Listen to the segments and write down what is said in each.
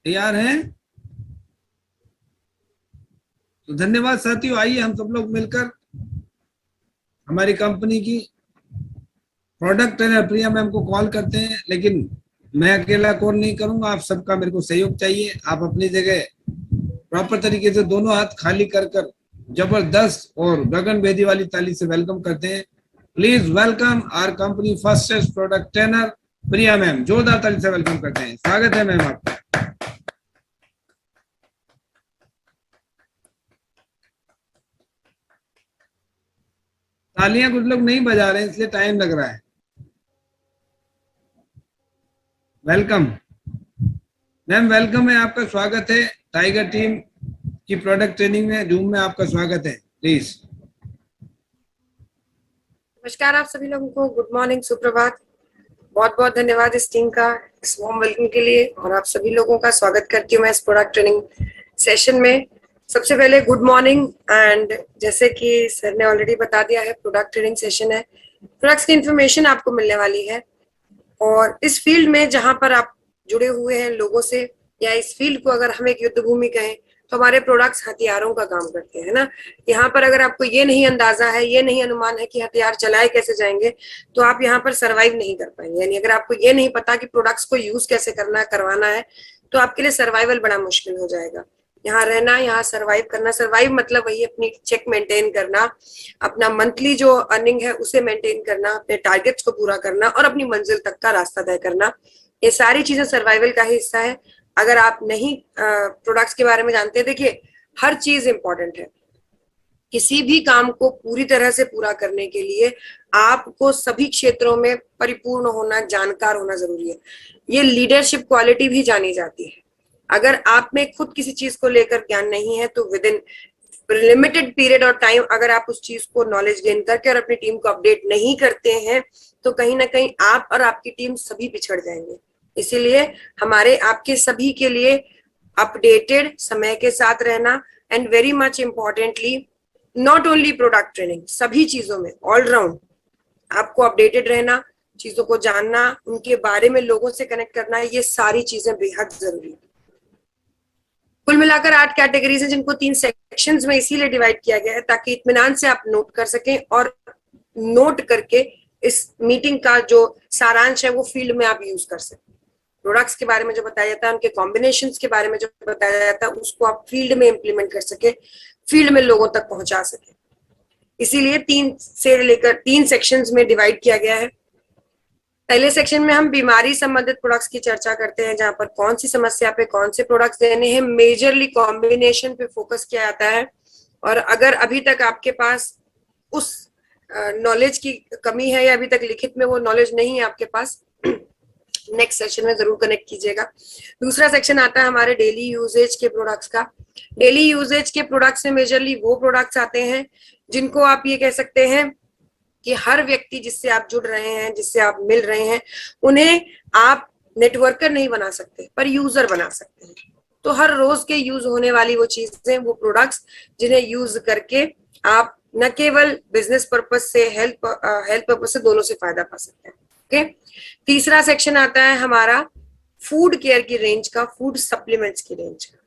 तैयार हैं? तो धन्यवाद साथियों। आइए हम सब लोग मिलकर हमारी कंपनी की प्रोडक्ट ट्रेनर प्रिया मैम को कॉल करते हैं, लेकिन मैं अकेला कॉल नहीं करूंगा, आप सबका मेरे को सहयोग चाहिए। आप अपनी जगह प्रॉपर तरीके से दोनों हाथ खाली कर कर जबरदस्त और गगन भेदी वाली ताली से वेलकम करते हैं। Please welcome our company first product trainer Priya ma'am. जोरदार ताली से वेलकम करते हैं। स्वागत है मैम आपका। तालियां कुछ लोग नहीं बजा रहे हैं, इसलिए टाइम लग रहा है। वेलकम मैम, वेलकम है, आपका स्वागत है। टाइगर टीम की प्रोडक्ट ट्रेनिंग में रूम में आपका स्वागत है। प्लीज। नमस्कार आप सभी लोगों को, गुड मॉर्निंग, सुप्रभात। बहुत बहुत धन्यवाद इस टीम का इस वार्म वेलकम के लिए, और आप सभी लोगों का स्वागत करती हूँ मैं इस प्रोडक्ट ट्रेनिंग सेशन में। सबसे पहले गुड मॉर्निंग। एंड जैसे कि सर ने ऑलरेडी बता दिया है, प्रोडक्ट ट्रेनिंग सेशन है, प्रोडक्ट्स की इंफॉर्मेशन आपको मिलने वाली है। और इस फील्ड में जहां पर आप जुड़े हुए हैं लोगों से, या इस फील्ड को अगर हम एक युद्ध भूमि कहें तो हमारे प्रोडक्ट्स हथियारों का काम करते हैं ना। यहाँ पर अगर आपको ये नहीं अंदाजा है, ये नहीं अनुमान है कि हथियार चलाए कैसे जाएंगे, तो आप यहाँ पर सरवाइव नहीं कर पाएंगे। यानी अगर आपको ये नहीं पता कि प्रोडक्ट्स को यूज कैसे करना करवाना है, तो आपके लिए सर्वाइवल बड़ा मुश्किल हो जाएगा। यहाँ रहना, यहाँ सरवाइव करना, सरवाइव मतलब वही अपनी चेक मेंटेन करना, अपना मंथली जो अर्निंग है उसे मेंटेन करना, अपने टारगेट्स को पूरा करना और अपनी मंजिल तक का रास्ता तय करना। ये सारी चीजें सर्वाइवल का ही हिस्सा है। अगर आप नहीं प्रोडक्ट्स के बारे में जानते, देखिए हर चीज इंपॉर्टेंट है। किसी भी काम को पूरी तरह से पूरा करने के लिए आपको सभी क्षेत्रों में परिपूर्ण होना, जानकार होना जरूरी है। ये लीडरशिप क्वालिटी भी जानी जाती है। अगर आप में खुद किसी चीज को लेकर ज्ञान नहीं है, तो विद इन लिमिटेड पीरियड और टाइम अगर आप उस चीज को नॉलेज गेन करके और अपनी टीम को अपडेट नहीं करते हैं, तो कहीं ना कहीं आप और आपकी टीम सभी पिछड़ जाएंगे। इसीलिए हमारे आपके सभी के लिए अपडेटेड, समय के साथ रहना, and very much importantly not only product training, सभी चीजों में ऑलराउंड आपको अपडेटेड रहना, चीजों को जानना, उनके बारे में लोगों से कनेक्ट करना, ये सारी चीजें बेहद जरूरी है। कुल मिलाकर 8 कैटेगरीज हैं, जिनको 3 सेक्शंस में इसीलिए डिवाइड किया गया है ताकि इत्मीनान से आप नोट कर सकें, और नोट करके इस मीटिंग का जो सारांश है वो फील्ड में आप यूज कर सकें। प्रोडक्ट्स के बारे में जो बताया जाता है, उनके कॉम्बिनेशंस के बारे में जो बताया जाता है, उसको आप फील्ड में इंप्लीमेंट कर सके, फील्ड में लोगों तक पहुंचा सके। इसीलिए 3 से लेकर 3 सेक्शंस में डिवाइड किया गया है। पहले सेक्शन में हम बीमारी संबंधित प्रोडक्ट्स की चर्चा करते हैं, जहां पर कौन सी समस्या पे कौन से प्रोडक्ट्स देने हैं, मेजरली कॉम्बिनेशन पे फोकस किया जाता है। और अगर अभी तक आपके पास उस नॉलेज की कमी है, या अभी तक लिखित में वो नॉलेज नहीं है आपके पास, नेक्स्ट सेशन में जरूर कनेक्ट कीजिएगा। दूसरा सेक्शन आता है हमारे डेली यूजेज के प्रोडक्ट्स का। डेली यूजेज के प्रोडक्ट्स में मेजरली वो प्रोडक्ट्स आते हैं जिनको आप ये कह सकते हैं कि हर व्यक्ति जिससे आप जुड़ रहे हैं, जिससे आप मिल रहे हैं, उन्हें आप नेटवर्कर नहीं बना सकते पर यूजर बना सकते हैं। तो हर रोज के यूज होने वाली वो चीजें, वो प्रोडक्ट्स जिन्हें यूज करके आप न केवल बिजनेस पर्पज से, हेल्थ पर्पज से, दोनों से फायदा पा सकते हैं। ओके। तीसरा सेक्शन आता है हमारा फूड केयर की रेंज का, फूड सप्लीमेंट्स की रेंज का।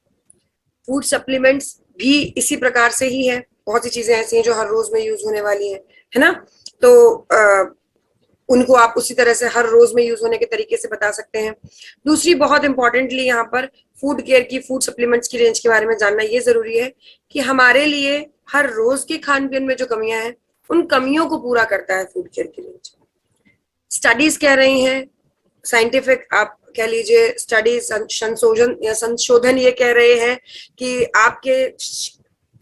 फूड सप्लीमेंट्स भी इसी प्रकार से ही है, बहुत सी चीजें ऐसी हैं जो हर रोज में यूज होने वाली है ना। तो उनको आप उसी तरह से हर रोज में यूज होने के तरीके से बता सकते हैं। दूसरी बहुत इंपॉर्टेंटली यहाँ पर फूड केयर की, फूड सप्लीमेंट्स की रेंज के बारे में जानना ये जरूरी है कि हमारे लिए हर रोज के खान पीन में जो कमियां हैं, उन कमियों को पूरा करता है फूड केयर की रेंज। स्टडीज कह रही हैं, साइंटिफिक आप कह लीजिए, स्टडीज, संशोधन ये कह रहे हैं कि आपके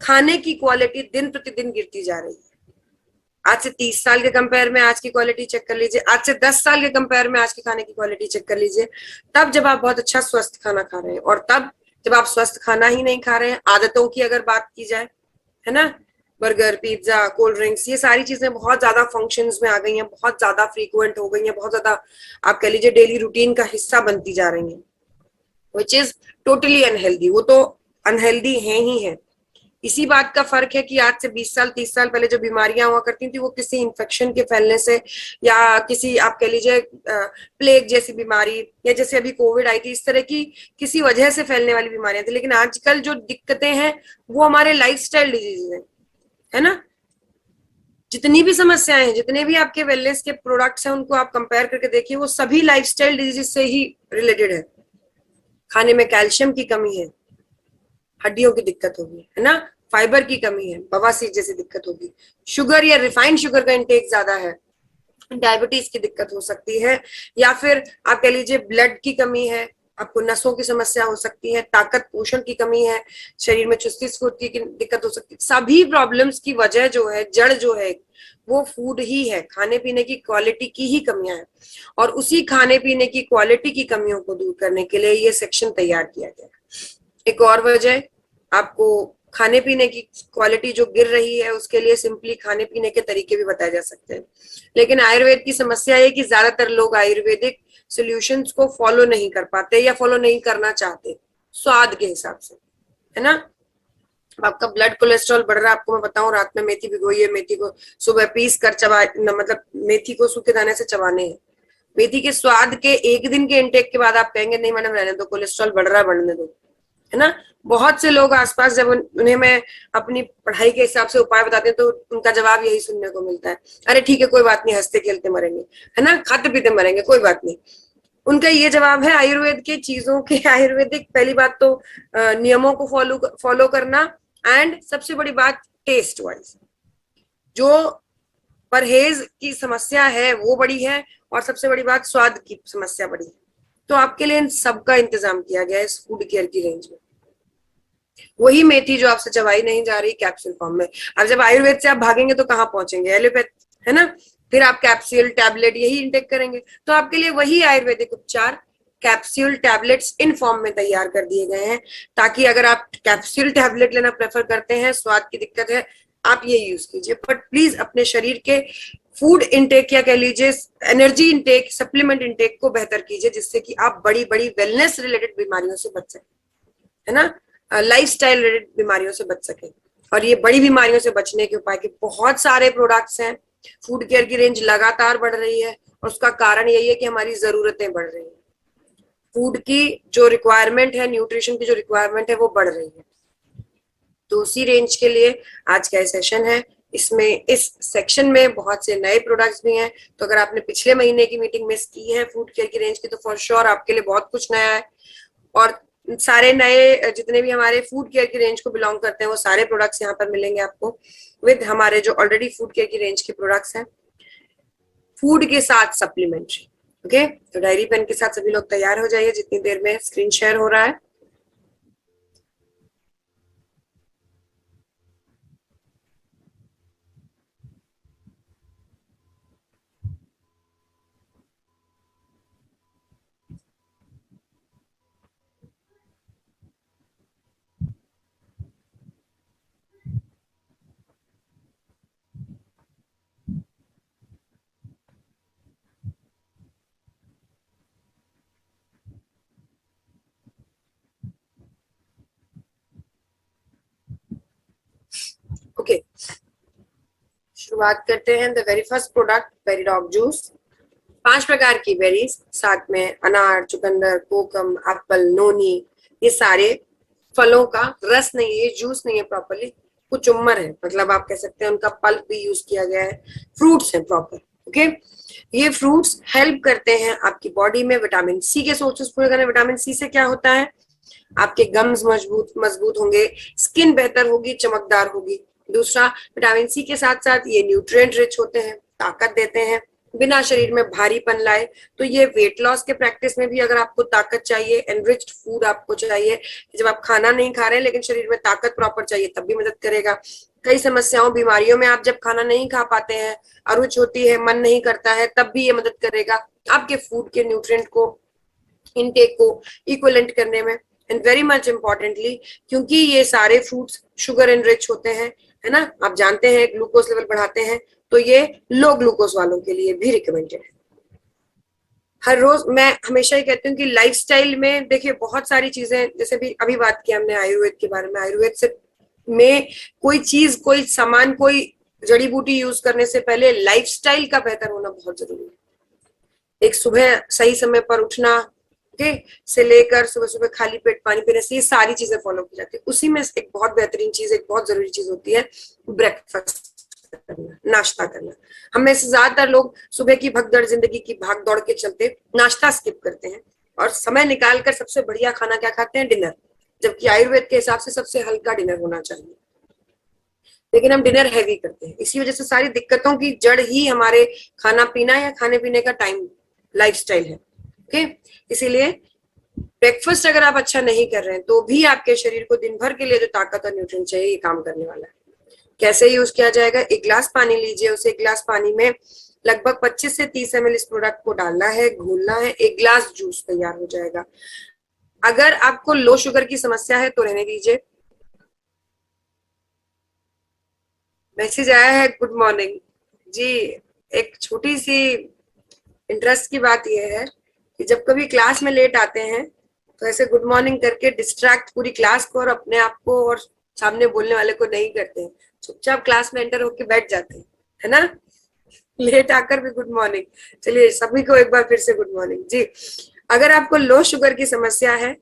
खाने की क्वालिटी दिन प्रतिदिन गिरती जा रही है। आज से 30 साल के कंपेयर में आज की क्वालिटी चेक कर लीजिए, आज से 10 साल के कंपेयर में आज के खाने की क्वालिटी चेक कर लीजिए। तब जब आप बहुत अच्छा स्वस्थ खाना खा रहे हैं, और तब जब आप स्वस्थ खाना ही नहीं खा रहे हैं, आदतों की अगर बात की जाए, है ना, बर्गर, पिज्जा, कोल्ड ड्रिंक्स, ये सारी चीजें बहुत ज्यादा फंक्शंस में आ गई हैं, बहुत ज्यादा फ्रीक्वेंट हो गई हैं, बहुत ज्यादा आप कह लीजिए डेली रूटीन का हिस्सा बनती जा रही हैं, विच इज टोटली अनहेल्दी। वो तो अनहेल्दी है ही है। इसी बात का फर्क है कि आज से 20 साल 30 साल पहले जो बीमारियां हुआ करती थी वो किसी इन्फेक्शन के फैलने से या किसी आप कह लीजिए प्लेग जैसी बीमारी या जैसे अभी कोविड आई थी, इस तरह की किसी वजह से फैलने वाली बीमारियां थी। लेकिन आजकल जो दिक्कतें हैं वो हमारे लाइफस्टाइल डिजीज है ना। जितनी भी समस्याएं हैं, जितने भी आपके वेलनेस के प्रोडक्ट्स हैं, उनको आप कंपेयर करके देखिए, वो सभी लाइफस्टाइल डिजीज से ही रिलेटेड है। खाने में कैल्शियम की कमी है, हड्डियों की दिक्कत होगी, है ना, फाइबर की कमी है, बवासीर जैसी दिक्कत होगी, शुगर या रिफाइंड शुगर का इंटेक ज्यादा है, डायबिटीज की दिक्कत हो सकती है, या फिर आप कह लीजिए ब्लड की कमी है, आपको नसों की समस्या हो सकती है, ताकत पोषण की कमी है, शरीर में चुस्ती स्फूर्ति की दिक्कत हो सकती है। सभी प्रॉब्लम्स की वजह जो है, जड़ जो है, वो फूड ही है, खाने पीने की क्वालिटी की ही कमियां हैं। और उसी खाने पीने की क्वालिटी की कमियों को दूर करने के लिए ये सेक्शन तैयार किया गया है। एक और वजह, आपको खाने पीने की क्वालिटी जो गिर रही है उसके लिए सिंपली खाने पीने के तरीके भी बताए जा सकते हैं। लेकिन आयुर्वेद की समस्या है कि ज्यादातर लोग आयुर्वेदिक सॉल्यूशंस को फॉलो नहीं कर पाते या फॉलो नहीं करना चाहते स्वाद के हिसाब से, है ना। आपका ब्लड कोलेस्ट्रॉल बढ़ रहा है, आपको मैं बताऊं, रात में मेथी भिगोइए, मेथी को सुबह पीस कर चबा, मतलब मेथी को सूखे दाने से चबाने हैं। मेथी के स्वाद के एक दिन के इंटेक के बाद आप कहेंगे नहीं मैडम रहने दो, कोलेस्ट्रॉल बढ़ रहा है, बढ़ने दो, है ना। बहुत से लोग आसपास जब उन्हें मैं अपनी पढ़ाई के हिसाब से उपाय बताते हैं तो उनका जवाब यही सुनने को मिलता है, अरे ठीक है कोई बात नहीं, हंसते खेलते मरेंगे, है ना, खाते पीते मरेंगे, कोई बात नहीं। उनका ये जवाब है आयुर्वेद के चीजों के, आयुर्वेदिक पहली बात तो नियमों को फॉलो करना, एंड सबसे बड़ी बात टेस्ट वाइज जो परहेज की समस्या है वो बड़ी है, और सबसे बड़ी बात स्वाद की समस्या बड़ी है। तो आपके लिए इन सबका इंतजाम किया गया है इस फूड केयर की रेंज में। वही मेथी जो आपसे चबाई नहीं जा रही कैप्सूल फॉर्म में। अब जब आयुर्वेद से आप भागेंगे तो कहाँ पहुंचेंगे, एलोपैथ, है ना, फिर आप कैप्सूल टैबलेट यही इंटेक करेंगे। तो आपके लिए वही आयुर्वेदिक उपचार कैप्सूल टैबलेट्स इन फॉर्म में तैयार कर दिए गए हैं, ताकि अगर आप कैप्सूल टैबलेट लेना प्रेफर करते हैं, स्वाद की दिक्कत है, आप ये यूज कीजिए। बट प्लीज अपने शरीर के फूड इंटेक या कह लीजिए एनर्जी इंटेक, सप्लीमेंट इंटेक को बेहतर कीजिए, जिससे कि आप बड़ी बड़ी वेलनेस रिलेटेड बीमारियों से बच सकें, है ना, लाइफस्टाइल रिलेटेड बीमारियों से बच सके। और ये बड़ी बीमारियों से बचने के उपाय के बहुत सारे प्रोडक्ट्स हैं। फूड केयर की रेंज लगातार बढ़ रही है और उसका कारण यही है कि हमारी जरूरतें बढ़ रही हैं। फूड की जो रिक्वायरमेंट है, न्यूट्रिशन की जो रिक्वायरमेंट है, वो बढ़ रही है। तो उसी रेंज के लिए आज का सेशन है। इसमें इस सेक्शन में बहुत से नए प्रोडक्ट्स भी हैं। तो अगर आपने पिछले महीने की मीटिंग मिस की है फूड केयर की रेंज की, तो फॉर श्योर आपके लिए बहुत कुछ नया है। और सारे नए जितने भी हमारे फूड केयर की रेंज को बिलोंग करते हैं वो सारे प्रोडक्ट्स यहाँ पर मिलेंगे आपको, विद हमारे जो ऑलरेडी फूड केयर की रेंज के प्रोडक्ट्स हैं, फूड के साथ सप्लीमेंट्री। ओके, तो डायरी पेन के साथ सभी लोग तैयार हो जाइए, जितनी देर में स्क्रीन शेयर हो रहा है। ओके, शुरुआत करते हैं। द वेरी फर्स्ट प्रोडक्ट, वेरीडॉग जूस। 5 प्रकार की बेरीज, साथ में अनार, चुकंदर, कोकम, एप्पल, नोनी, ये सारे फलों का रस नहीं है, ये जूस नहीं है प्रॉपरली, कुचुम्बर है, मतलब आप कह सकते हैं उनका पल्प भी यूज किया गया है, फ्रूट्स हैं प्रॉपर। ओके, ये फ्रूट्स हेल्प करते हैं आपकी बॉडी में विटामिन सी के सोर्सेस पूरे करने। विटामिन सी से क्या होता है, आपके गम्स मजबूत होंगे, स्किन बेहतर होगी, चमकदार होगी। दूसरा, विटामिन सी के साथ साथ ये न्यूट्रिएंट रिच होते हैं, ताकत देते हैं, बिना शरीर में भारीपन लाए। तो ये वेट लॉस के प्रैक्टिस में भी अगर आपको ताकत चाहिए, एनरिच्ड फूड आपको चाहिए, जब आप खाना नहीं खा रहे हैं लेकिन शरीर में ताकत प्रॉपर चाहिए, तब भी मदद करेगा। कई समस्याओं, बीमारियों में आप जब खाना नहीं खा पाते हैं, अरुच होती है, मन नहीं करता है, तब भी ये मदद करेगा आपके फूड के न्यूट्रिएंट को, इनटेक को इक्विवेलेंट करने में। एंड वेरी मच इम्पोर्टेंटली, क्योंकि ये सारे फ्रूट्स शुगर एनरिच होते हैं, है ना, आप जानते हैं ग्लूकोज लेवल बढ़ाते हैं, तो ये लो ग्लूकोज वालों के लिए भी रिकमेंडेड है। हर रोज मैं हमेशा ही कहती हूँ कि लाइफस्टाइल में देखिए बहुत सारी चीजें, जैसे भी अभी बात की हमने आयुर्वेद के बारे में, आयुर्वेद से में कोई चीज, कोई सामान, कोई जड़ी बूटी यूज करने से पहले लाइफस्टाइल का बेहतर होना बहुत जरूरी है। एक सुबह सही समय पर उठना, ओके, से लेकर सुबह सुबह खाली पेट पानी पीने से, ये सारी चीजें फॉलो की जाती है। उसी में एक बहुत बेहतरीन चीज, एक बहुत जरूरी चीज होती है ब्रेकफास्ट करना, नाश्ता करना। हम में से ज्यादातर लोग सुबह की भगदड़ जिंदगी की भाग दौड़ के चलते नाश्ता स्किप करते हैं और समय निकालकर सबसे बढ़िया खाना क्या खाते हैं? डिनर। जबकि आयुर्वेद के हिसाब से सबसे हल्का डिनर होना चाहिए, लेकिन हम डिनर हैवी करते हैं। इसी वजह से सारी दिक्कतों की जड़ ही हमारे खाना पीना या खाने पीने का टाइम, लाइफस्टाइल है। ओके, इसीलिए ब्रेकफास्ट अगर आप अच्छा नहीं कर रहे हैं तो भी आपके शरीर को दिन भर के लिए जो ताकत और न्यूट्रिएंट चाहिए ये काम करने वाला है। कैसे यूज किया जाएगा? एक गिलास पानी लीजिए, उसे एक गिलास पानी में लगभग 25 से 30 ml इस प्रोडक्ट को डालना है, घोलना है, एक गिलास जूस तैयार हो जाएगा। अगर आपको लो शुगर की समस्या है तो रहने दीजिए। मैसेज आया है, गुड मॉर्निंग जी। एक छोटी सी इंटरेस्ट की बात यह है कि जब कभी क्लास में लेट आते हैं तो ऐसे गुड मॉर्निंग करके डिस्ट्रैक्ट पूरी क्लास को और अपने आप को और सामने बोलने वाले को नहीं करते हैं। चुपचाप क्लास में एंटर होके बैठ जाते हैं, है ना? लेट आकर भी गुड मॉर्निंग। चलिए सभी को एक बार फिर से गुड मॉर्निंग जी। अगर आपको लो शुगर की समस्या है,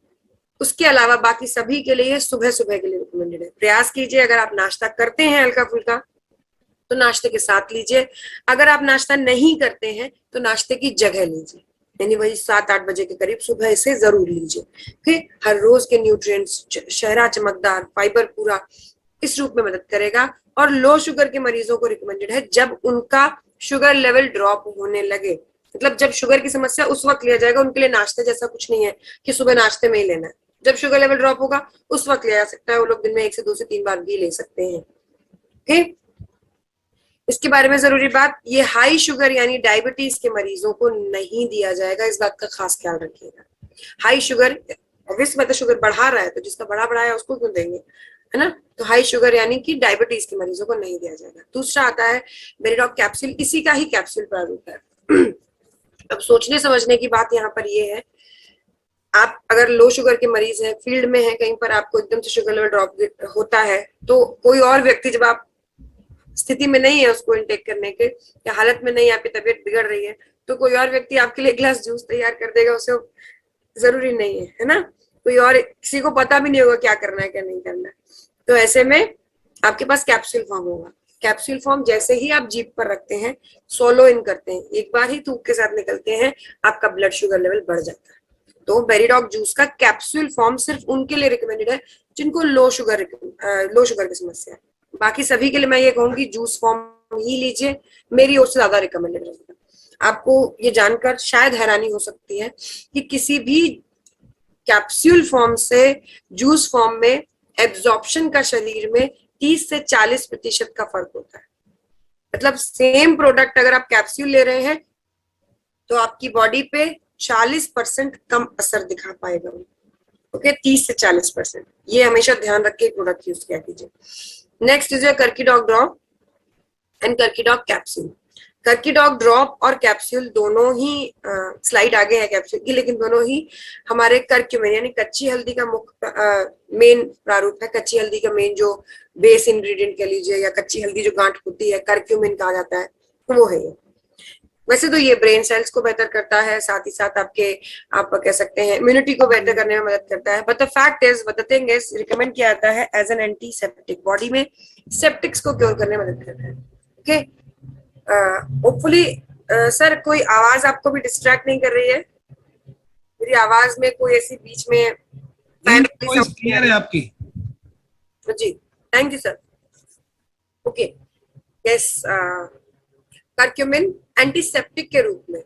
उसके अलावा बाकी सभी के लिए सुबह सुबह के लिए रिकमेंडेड है। प्रयास कीजिए, अगर आप नाश्ता करते हैं हल्का फुल्का तो नाश्ते के साथ लीजिए। अगर आप नाश्ता नहीं करते हैं तो नाश्ते की जगह लीजिए, यानी वही 7-8 बजे के करीब सुबह से जरूर लीजिए। ठीक, हर रोज के न्यूट्रिएंट्स, शहरा चमकदार, फाइबर पूरा, इस रूप में मदद करेगा। और लो शुगर के मरीजों को रिकमेंडेड है जब उनका शुगर लेवल ड्रॉप होने लगे, मतलब जब शुगर की समस्या उस वक्त लिया जाएगा। उनके लिए नाश्ते जैसा कुछ नहीं है कि सुबह नाश्ते में ही लेना है। जब शुगर लेवल ड्रॉप होगा उस वक्त लिया जा सकता है। वो लोग दिन में 1 से 2 से 3 बार भी ले सकते हैं। ठीक, इसके बारे में जरूरी बात, ये हाई शुगर यानी डायबिटीज के मरीजों को नहीं दिया जाएगा, इस बात का खास ख्याल रखिएगा। हाई शुगर ऑब्वियसली मतलब शुगर बढ़ा रहा है तो जिसका बढ़ाया उसको क्यों देंगे, है ना? तो हाई शुगर यानी कि डायबिटीज के मरीजों को नहीं दिया जाएगा। दूसरा आता है बेरीडॉग कैप्सूल, इसी का ही कैप्सूल प्रारूप है। अब सोचने समझने की बात यहाँ पर ये है, आप अगर लो शुगर के मरीज हैं, फील्ड में है, कहीं पर आपको एकदम से शुगर लेवल ड्रॉप होता है तो कोई और व्यक्ति जब आप स्थिति में नहीं है उसको इनटेक करने के, या हालत में नहीं, आपकी तबीयत बिगड़ रही है, तो कोई और व्यक्ति आपके लिए गिलास जूस तैयार कर देगा, उसे जरूरी नहीं है ना? कोई और, किसी को पता भी नहीं होगा क्या करना है क्या नहीं करना है। तो ऐसे में आपके पास कैप्सूल फॉर्म होगा। कैप्सूल फॉर्म जैसे ही आप जीभ पर रखते हैं, सोलो इन करते हैं, एक बार ही थूक के साथ निकलते हैं, आपका ब्लड शुगर लेवल बढ़ जाता है। तो बेरीडॉग जूस का कैप्सूल फॉर्म सिर्फ उनके लिए रिकमेंडेड है जिनको लो शुगर की समस्या है। बाकी सभी के लिए मैं ये कहूंगी जूस फॉर्म ही लीजिए, मेरी ओर से ज्यादा रिकमेंडेड रहेगा। आपको ये जानकर शायद हैरानी हो सकती है कि किसी भी कैप्सूल फॉर्म से जूस फॉर्म में एब्जॉर्प्शन का शरीर में 30 से 40% का फर्क होता है। मतलब सेम प्रोडक्ट अगर आप कैप्सूल ले रहे हैं तो आपकी बॉडी पे 40% कम असर दिखा पाएगा। ओके, 30 से 40%, ये हमेशा ध्यान रख के प्रोडक्ट यूज किया कीजिए। नेक्स्ट इज कर्कीडॉग ड्रॉप एंड कर्कीडॉग कैप्सूल। कर्कीडॉग ड्रॉप और कैप्सूल दोनों ही स्लाइड आगे है कैप्सूल की, लेकिन दोनों ही हमारे कर्क्यूमिन यानी कच्ची हल्दी का मुख्य मेन प्रारूप है। कच्ची हल्दी का मेन जो बेस इंग्रेडिएंट कह लीजिए, या कच्ची हल्दी जो गांठ होती है, कर्क्यूमिन कहा जाता है, तो वो है ये। वैसे तो ये ब्रेन सेल्स को बेहतर करता है, साथ ही साथ आप कह सकते हैं इम्यूनिटी को बेहतर करने में मदद करता है। But the fact is, the thing is, recommend किया जाता है एज एन एंटीसेप्टिक, बॉडी में सेप्टिक्स को क्योर करने में मदद करता है। ओके, होपफुली सर कोई आवाज आपको भी डिस्ट्रैक्ट नहीं कर रही है? मेरी आवाज में कोई ऐसी बीच में क्लियर है आपकी जी? Thank you sir. Okay, yes, curcumin antiseptic के रूप में,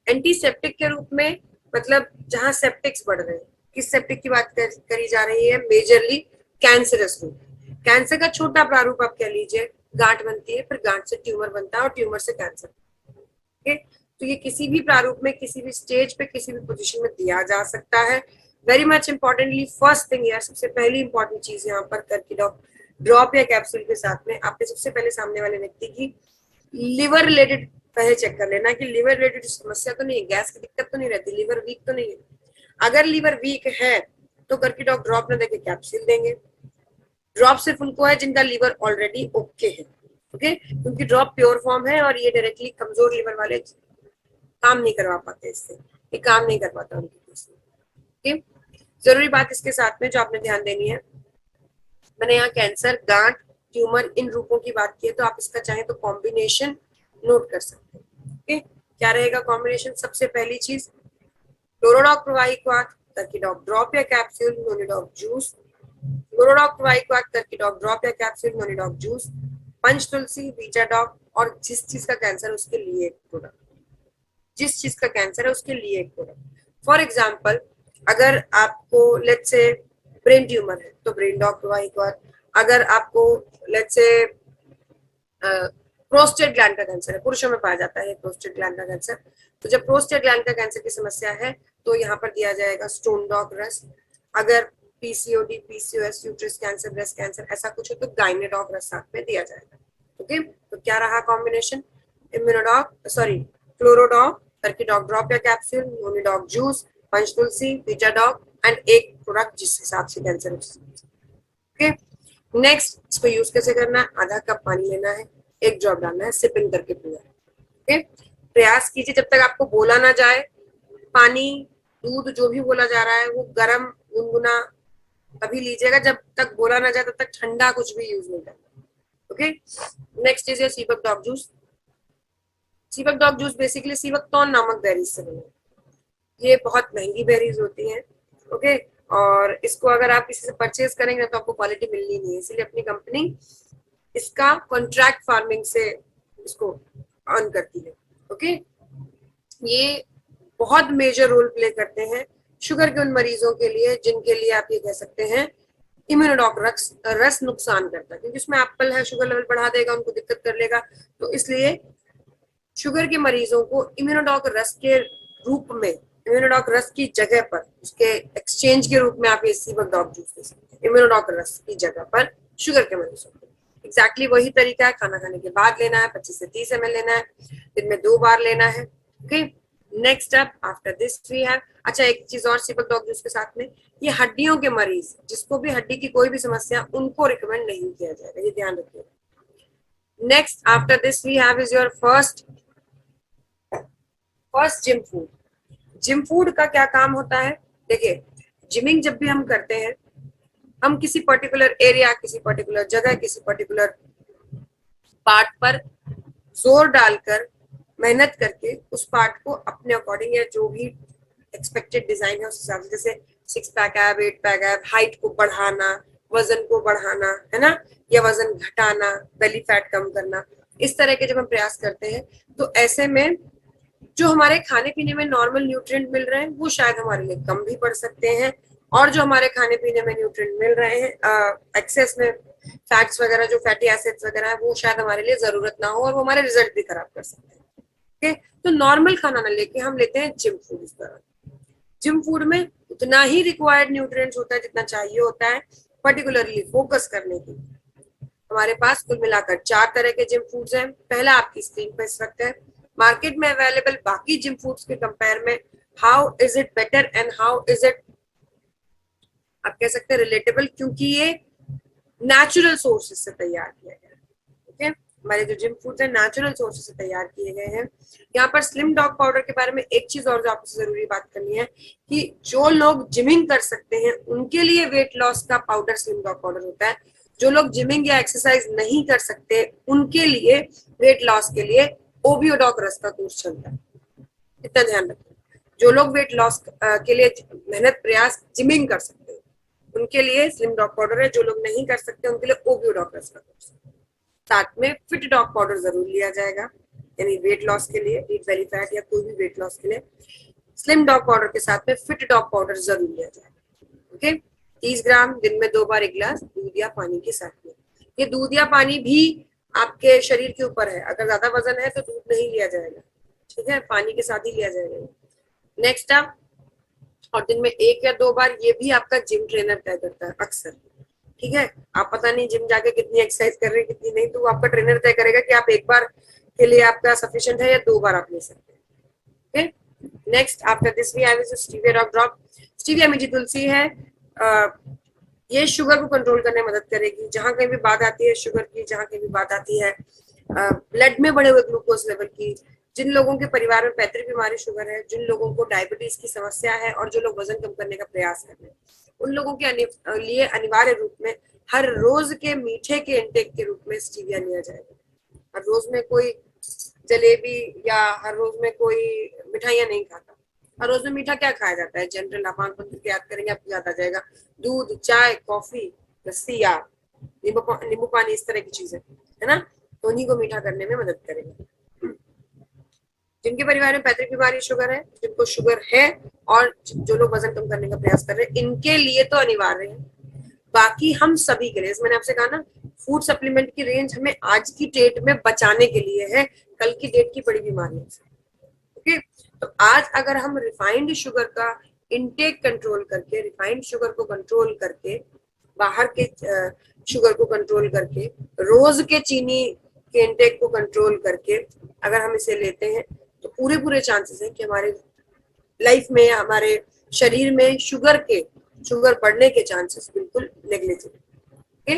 एंटीसेप्टिक के रूप में मतलब जहां सेप्टिक्स बढ़ रहे हैं। किस सेप्टिक की बात करी जा रही है? मेजरली कैंसरस रूप। कैंसर का छोटा प्रारूप आप कह लीजिए, गांठ बनती है, फिर गांठ से ट्यूमर बनता है और ट्यूमर से कैंसर। ओके, तो ये किसी भी प्रारूप में, किसी भी स्टेज पे, किसी भी पोजीशन में दिया जा सकता है। Very much importantly, first thing यार, सबसे पहली इंपॉर्टेंट चीज यहाँ पर कर्कीडॉग ड्रॉप या कैप्सूल के साथ में आपने सबसे पहले सामने वाले व्यक्ति की लिवर रिलेटेड पहले चेक कर लेना कि लिवर रिलेटेड समस्या तो नहीं है, गैस की दिक्कत तो नहीं रहती, लिवर वीक तो नहीं है। अगर लिवर वीक है तो कर्कीडॉग ड्रॉप न देके कैप्सूल देंगे। ड्रॉप सिर्फ उनको है जिनका लीवर ऑलरेडी ओके है, ओके, क्योंकि ड्रॉप प्योर फॉर्म है और ये डायरेक्टली कमजोर लीवर वाले काम नहीं करवा पाते, इससे ये काम नहीं कर पाता उनकी। ओके, जरूरी बात इसके साथ में जो आपने ध्यान देनी है, मैंने यहाँ कैंसर, गांठ, ट्यूमर इन रूपों की बात की है, तो आप इसका चाहें तो कॉम्बिनेशन नोट कर सकते हैं। ओके, क्या रहेगा कॉम्बिनेशन? सबसे पहली चीज क्लोरोडॉक प्रवाहिकवात, कर्कीडॉक ड्रॉप या कैप्सूल, नोनिडॉक जूस, क्लोरोडॉक प्रवाहिकवात, कर्कीडॉक ड्रॉप या कैप्सूल, नोनिडॉक जूस, पंच तुलसी, बीटाडॉक, और जिस चीज का कैंसर उसके लिए एक प्रोडक्ट, जिस चीज का कैंसर है उसके लिए एक प्रोडक्ट। फॉर एग्जाम्पल, अगर आपको लेट्स से ब्रेन ट्यूमर है तो ब्रेन डॉक प्रवाहिकवात, अगर आपको लेट्स से प्रोस्टेट ग्लैंड का कैंसर है, पुरुषों में पाया जाता है प्रोस्टेट ग्लैंड का कैंसर, तो जब प्रोस्टेट ग्लैंड का कैंसर की समस्या है तो यहाँ पर दिया जाएगा स्टोन डॉक रस। अगर PCOD, PCOS, uterus cancer, breast cancer ऐसा कुछ हो तो गाइनेडॉक रस साथ में दिया जाएगा। ओके, तो क्या रहा कॉम्बिनेशन? इम्यूनोडॉक, सॉरी, क्लोरोडॉक, कर्कीडॉक ड्रॉप या कैप्सूल, नोनिडॉक जूस, पंचतुलसी, बीटाडॉक एंड एक प्रोडक्ट जिस हिसाब से कैंसर। ओके, नेक्स्ट इसको यूज कैसे करना है? आधा कप पानी लेना है, एक ड्रॉप डालना है, सिपिंग करके पीना है। ओके, प्रयास कीजिए जब तक आपको बोला ना जाए, पानी, दूध जो भी बोला जा रहा है वो गर्म गुनगुना तभी लीजिएगा, जब तक बोला ना जाए तब तक ठंडा कुछ भी यूज नहीं करना। ओके, नेक्स्ट इज सीबक डॉग जूस। सीबक डॉग जूस बेसिकली सीबकतौन नामक बेरीज से बने, ये बहुत महंगी बेरीज होती हैं। ओके, और इसको अगर आप किसी से परचेज करेंगे तो आपको क्वालिटी मिलनी नहीं है, इसलिए अपनी कंपनी इसका कॉन्ट्रैक्ट फार्मिंग से इसको अर्न करती है। ओके, ये बहुत मेजर रोल प्ले करते हैं शुगर के उन मरीजों के लिए जिनके लिए आप ये कह सकते हैं इम्यूनोडॉक रस नुकसान करता है, क्योंकि उसमें एप्पल है, शुगर लेवल बढ़ा देगा, उनको दिक्कत कर लेगा, तो इसलिए शुगर के मरीजों को इम्यूनोडॉक रस के रूप में, इम्यूनोडॉक रस की जगह पर, उसके एक्सचेंज के रूप में आप ये सीबक डॉग जूस दे सकते हैं इम्यूनोडॉक रस की जगह पर शुगर के मरीजों को। एग्जैक्टली वही तरीका है, खाना खाने के बाद लेना है, 25 से 30 ml लेना है, दिन में 2 बार लेना है। Okay, next up after this we have, अच्छा एक चीज और सीबक डॉग जूस के साथ में, ये हड्डियों के मरीज जिसको भी हड्डी की कोई भी समस्या, उनको रिकमेंड नहीं किया जाएगा, ये ध्यान रखिएगा। Next after this we have is your first gym food. Gym food का क्या काम होता है? देखिए, जिमिंग जब भी हम करते हैं, हम किसी पर्टिकुलर एरिया, किसी पर्टिकुलर जगह, किसी पर्टिकुलर पार्ट पर जोर डालकर, मेहनत करके उस पार्ट को अपने अकॉर्डिंग या जो भी एक्सपेक्टेड डिजाइन है उस हिसाब से, जैसे 6 पैक एब, 8 पैक एब, हाइट को बढ़ाना, वजन को बढ़ाना, है ना, या वजन घटाना, बेली फैट कम करना, इस तरह के जब हम प्रयास करते हैं तो ऐसे में जो हमारे खाने पीने में नॉर्मल न्यूट्रिएंट मिल रहे हैं वो शायद हमारे लिए कम भी पड़ सकते हैं, और जो हमारे खाने पीने में न्यूट्रिएंट मिल रहे हैं एक्सेस में फैट्स वगैरह, जो फैटी एसिड्स वगैरह है, वो शायद हमारे लिए जरूरत ना हो और वो हमारे रिजल्ट भी खराब कर सकते हैं। ओके, तो नॉर्मल खाना ना लेके हम लेते हैं जिम फूड। इस तरह जिम फूड में उतना ही रिक्वायर्ड न्यूट्रिएंट्स होता है जितना चाहिए होता है पर्टिकुलरली फोकस करने के लिए। हमारे पास कुल मिलाकर 4 तरह के जिम फूड्स हैं। पहला आपकी स्क्रीन पर इस वक्त है, मार्केट में अवेलेबल बाकी जिम फूड्स के कंपेयर में how is it better and how is it, आप कह सकते हैं रिलेटेबल, क्योंकि ये नेचुरल सोर्सेज से तैयार किया गया है। ओके, हमारे जो जिम फूड्स हैं नेचुरल सोर्सेज से तैयार किए गए हैं। यहाँ पर स्लिम डॉग पाउडर के बारे में एक चीज और जो आपसे जरूरी बात करनी है कि जो लोग जिमिंग कर सकते हैं उनके लिए वेट लॉस का पाउडर स्लिम डॉग पाउडर होता है। जो लोग जिमिंग या एक्सरसाइज नहीं कर सकते उनके लिए वेट लॉस के लिए ओबियोडॉक रस का कोर्स चलता है, इतना ध्यान रखें। जो लोग वेट लॉस के लिए मेहनत प्रयास जिमिंग कर सकते हैं उनके लिए स्लिम डॉग पाउडर है, जो लोग नहीं कर सकते उनके लिए ओबियोडॉक रस का कोर्स। साथ में फिट डॉग पाउडर जरूर लिया जाएगा, यानी वेट लॉस के लिए, ईट बेली फैट या कोई भी वेट लॉस के लिए स्लिम डॉग पाउडर के साथ में फिट डॉग पाउडर जरूर लिया जाएगा। ओके, 30 ग्राम, दिन में 2 बार 1 गिलास दूध या पानी के साथ में। ये दूध या पानी भी आपके शरीर के ऊपर है, अगर ज्यादा वजन है तो दूध नहीं लिया जाएगा, ठीक है, पानी के साथ ही लिया जाएगा। नेक्स्ट आप, और दिन में 1 या 2 बार, ये भी आपका जिम ट्रेनर तय करता है अक्सर, ठीक है। आप पता नहीं जिम जाके कितनी एक्सरसाइज कर रहे हैं कितनी नहीं, तो आपका ट्रेनर तय करेगा कि आप 1 बार के लिए आपका सफिशिएंट है या 2 बार आप ले सकते हैं। Okay, next after this we have is stevia dog drop. Stevia मीठी तुलसी है, ये शुगर को कंट्रोल करने में मदद करेगी। जहां कहीं भी बात आती है शुगर की, जहां कहीं भी बात आती है ब्लड में बढ़े हुए ग्लूकोज लेवल की, जिन लोगों के परिवार में पैतृक बीमारी शुगर है, जिन लोगों को डायबिटीज की समस्या है और जो लोग वजन कम करने का प्रयास कर रहे हैं, उन लोगों के लिए अनिवार्य रूप में हर रोज के मीठे के इंटेक के रूप में स्टीविया लिया जाएगा। हर रोज में कोई जलेबी या हर रोज में कोई मिठाइयां नहीं खाता। हर रोज में मीठा क्या खाया जाता है? जनरल अपान पत्र याद करेंगे आपको याद आ जाएगा, दूध, चाय, कॉफी, लस्सी या नींबू पानी, इस तरह की चीजें है ना, तो उन्हीं को मीठा करने में मदद करेगा। जिनके परिवार में पैतृक बीमारी शुगर है, जिनको शुगर है और जो लोग वजन कम करने का प्रयास कर रहे हैं, इनके लिए तो अनिवार्य है। बाकी हम सभी के लिए, मैंने आपसे कहा ना, फूड सप्लीमेंट की रेंज हमें आज की डेट में बचाने के लिए है, कल की डेट की बड़ी बीमारियों से। ओके, तो आज अगर हम रिफाइंड शुगर का इनटेक कंट्रोल करके, रिफाइंड शुगर को कंट्रोल करके, बाहर के शुगर को कंट्रोल करके, रोज के चीनी के इनटेक को कंट्रोल करके अगर हम इसे लेते हैं, तो पूरे चांसेस हैं कि हमारे लाइफ में, हमारे शरीर में शुगर बढ़ने के चांसेस बिल्कुल नेग्लिजिबल। ओके,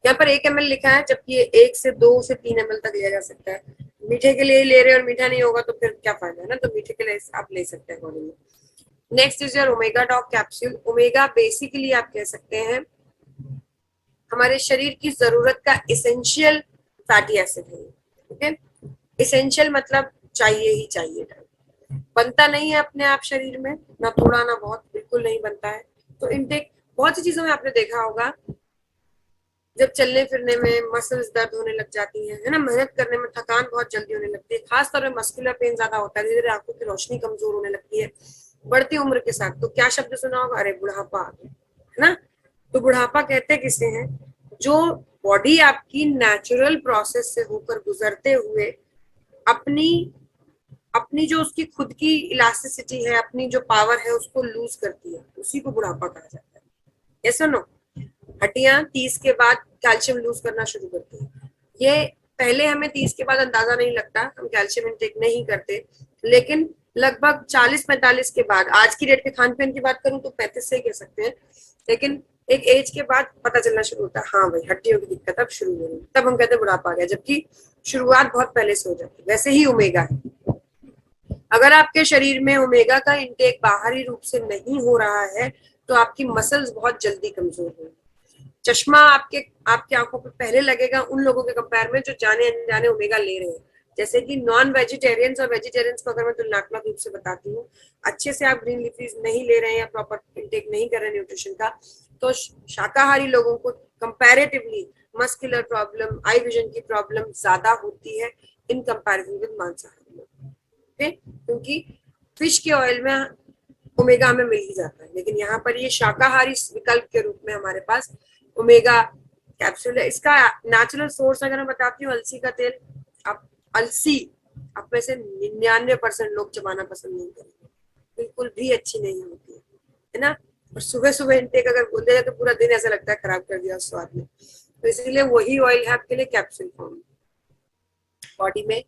यहाँ पर 1 ml लिखा है, जबकि ये 1 से 2 से 3 ml तक लिया जा सकता है। मीठे के लिए ले रहे और मीठा नहीं होगा तो फिर क्या फायदा है ना, तो मीठे के लिए आप ले सकते हैं accordingly. Next is your omega dog capsule. Omega basically आप कह सकते हैं हमारे शरीर की जरूरत का इसेंशियल फैटी एसिड है। ओके, इसेंशियल मतलब चाहिए ही चाहिए, बनता नहीं है अपने आप शरीर में, ना थोड़ा ना बहुत, बिल्कुल नहीं बनता है। तो इनटेक बहुत सी चीजों में आपने देखा होगा, जब चलने फिरने में मसल्स दर्द होने लग जाती है ना, मेहनत करने में थकान बहुत जल्दी होने लगती है, खासतौर में मस्कुलर पेन ज्यादा होता है, धीरे धीरे आंखों की रोशनी कमजोर होने लगती है बढ़ती उम्र के साथ, तो क्या शब्द सुना होगा? अरे बुढ़ापा आ गया, है ना। तो बुढ़ापा कहते किसे हैं? जो बॉडी आपकी नेचुरल प्रोसेस से होकर गुजरते हुए अपनी जो उसकी खुद की इलास्टिसिटी है, अपनी जो पावर है, उसको लूज करती है, उसी को बुढ़ापा कहा जाता है। यस और नो? हड्डियां 30 के बाद कैल्शियम लूज करना शुरू करती है। ये पहले हमें 30 के बाद अंदाजा नहीं लगता, हम कैल्शियम इंटेक नहीं करते, लेकिन लगभग 40-45 के बाद, आज की डेट के खान पीन की बात करूं तो 35 से ही कह सकते हैं, लेकिन एक एज के बाद पता चलना शुरू होता है, हाँ भाई हड्डियों की दिक्कत अब शुरू हो रही है, तब हम कहते हैं बुढ़ापा आ गया, जबकि शुरुआत बहुत पहले से हो जाती है। वैसे ही ओमेगा है, अगर आपके शरीर में ओमेगा का इंटेक बाहरी रूप से नहीं हो रहा है तो आपकी मसल्स बहुत जल्दी कमजोर होंगी। चश्मा आपके आंखों पर पहले लगेगा उन लोगों के कंपेयर में जो जाने अनजाने ओमेगा ले रहे हैं। जैसे कि नॉन वेजिटेरियंस और वेजिटेरियंस को अगर मैं तुलनात्मक रूप से बताती हूँ, अच्छे से आप ग्रीन लीफीज नहीं ले रहे हैं या प्रॉपर इंटेक नहीं कर रहे हैं न्यूट्रिशन का, तो शाकाहारी लोगों को comparatively muscular problem, eye vision की प्रॉब्लम ज्यादा होती है इन कंपैरिजन विद मांसाहारी लोग। ओके, क्योंकि फिश के ऑयल में ओमेगा हमें मिल ही जाता है, लेकिन यहाँ पर ये शाकाहारी विकल्प के रूप में हमारे पास ओमेगा कैप्सूल है। इसका नेचुरल सोर्स अगर मैं बताती हूँ, अलसी का तेल। अलसी आप में से 99% लोग चबाना पसंद नहीं करेंगे, बिल्कुल भी अच्छी नहीं होती है ना। और सुबह सुबह इंटेक अगर बोल दिया तो पूरा दिन ऐसा लगता है खराब कर दिया उस स्वाद में, तो इसलिए वही ऑयल है आपके लिए कैप्सूल फॉर्म। बॉडी में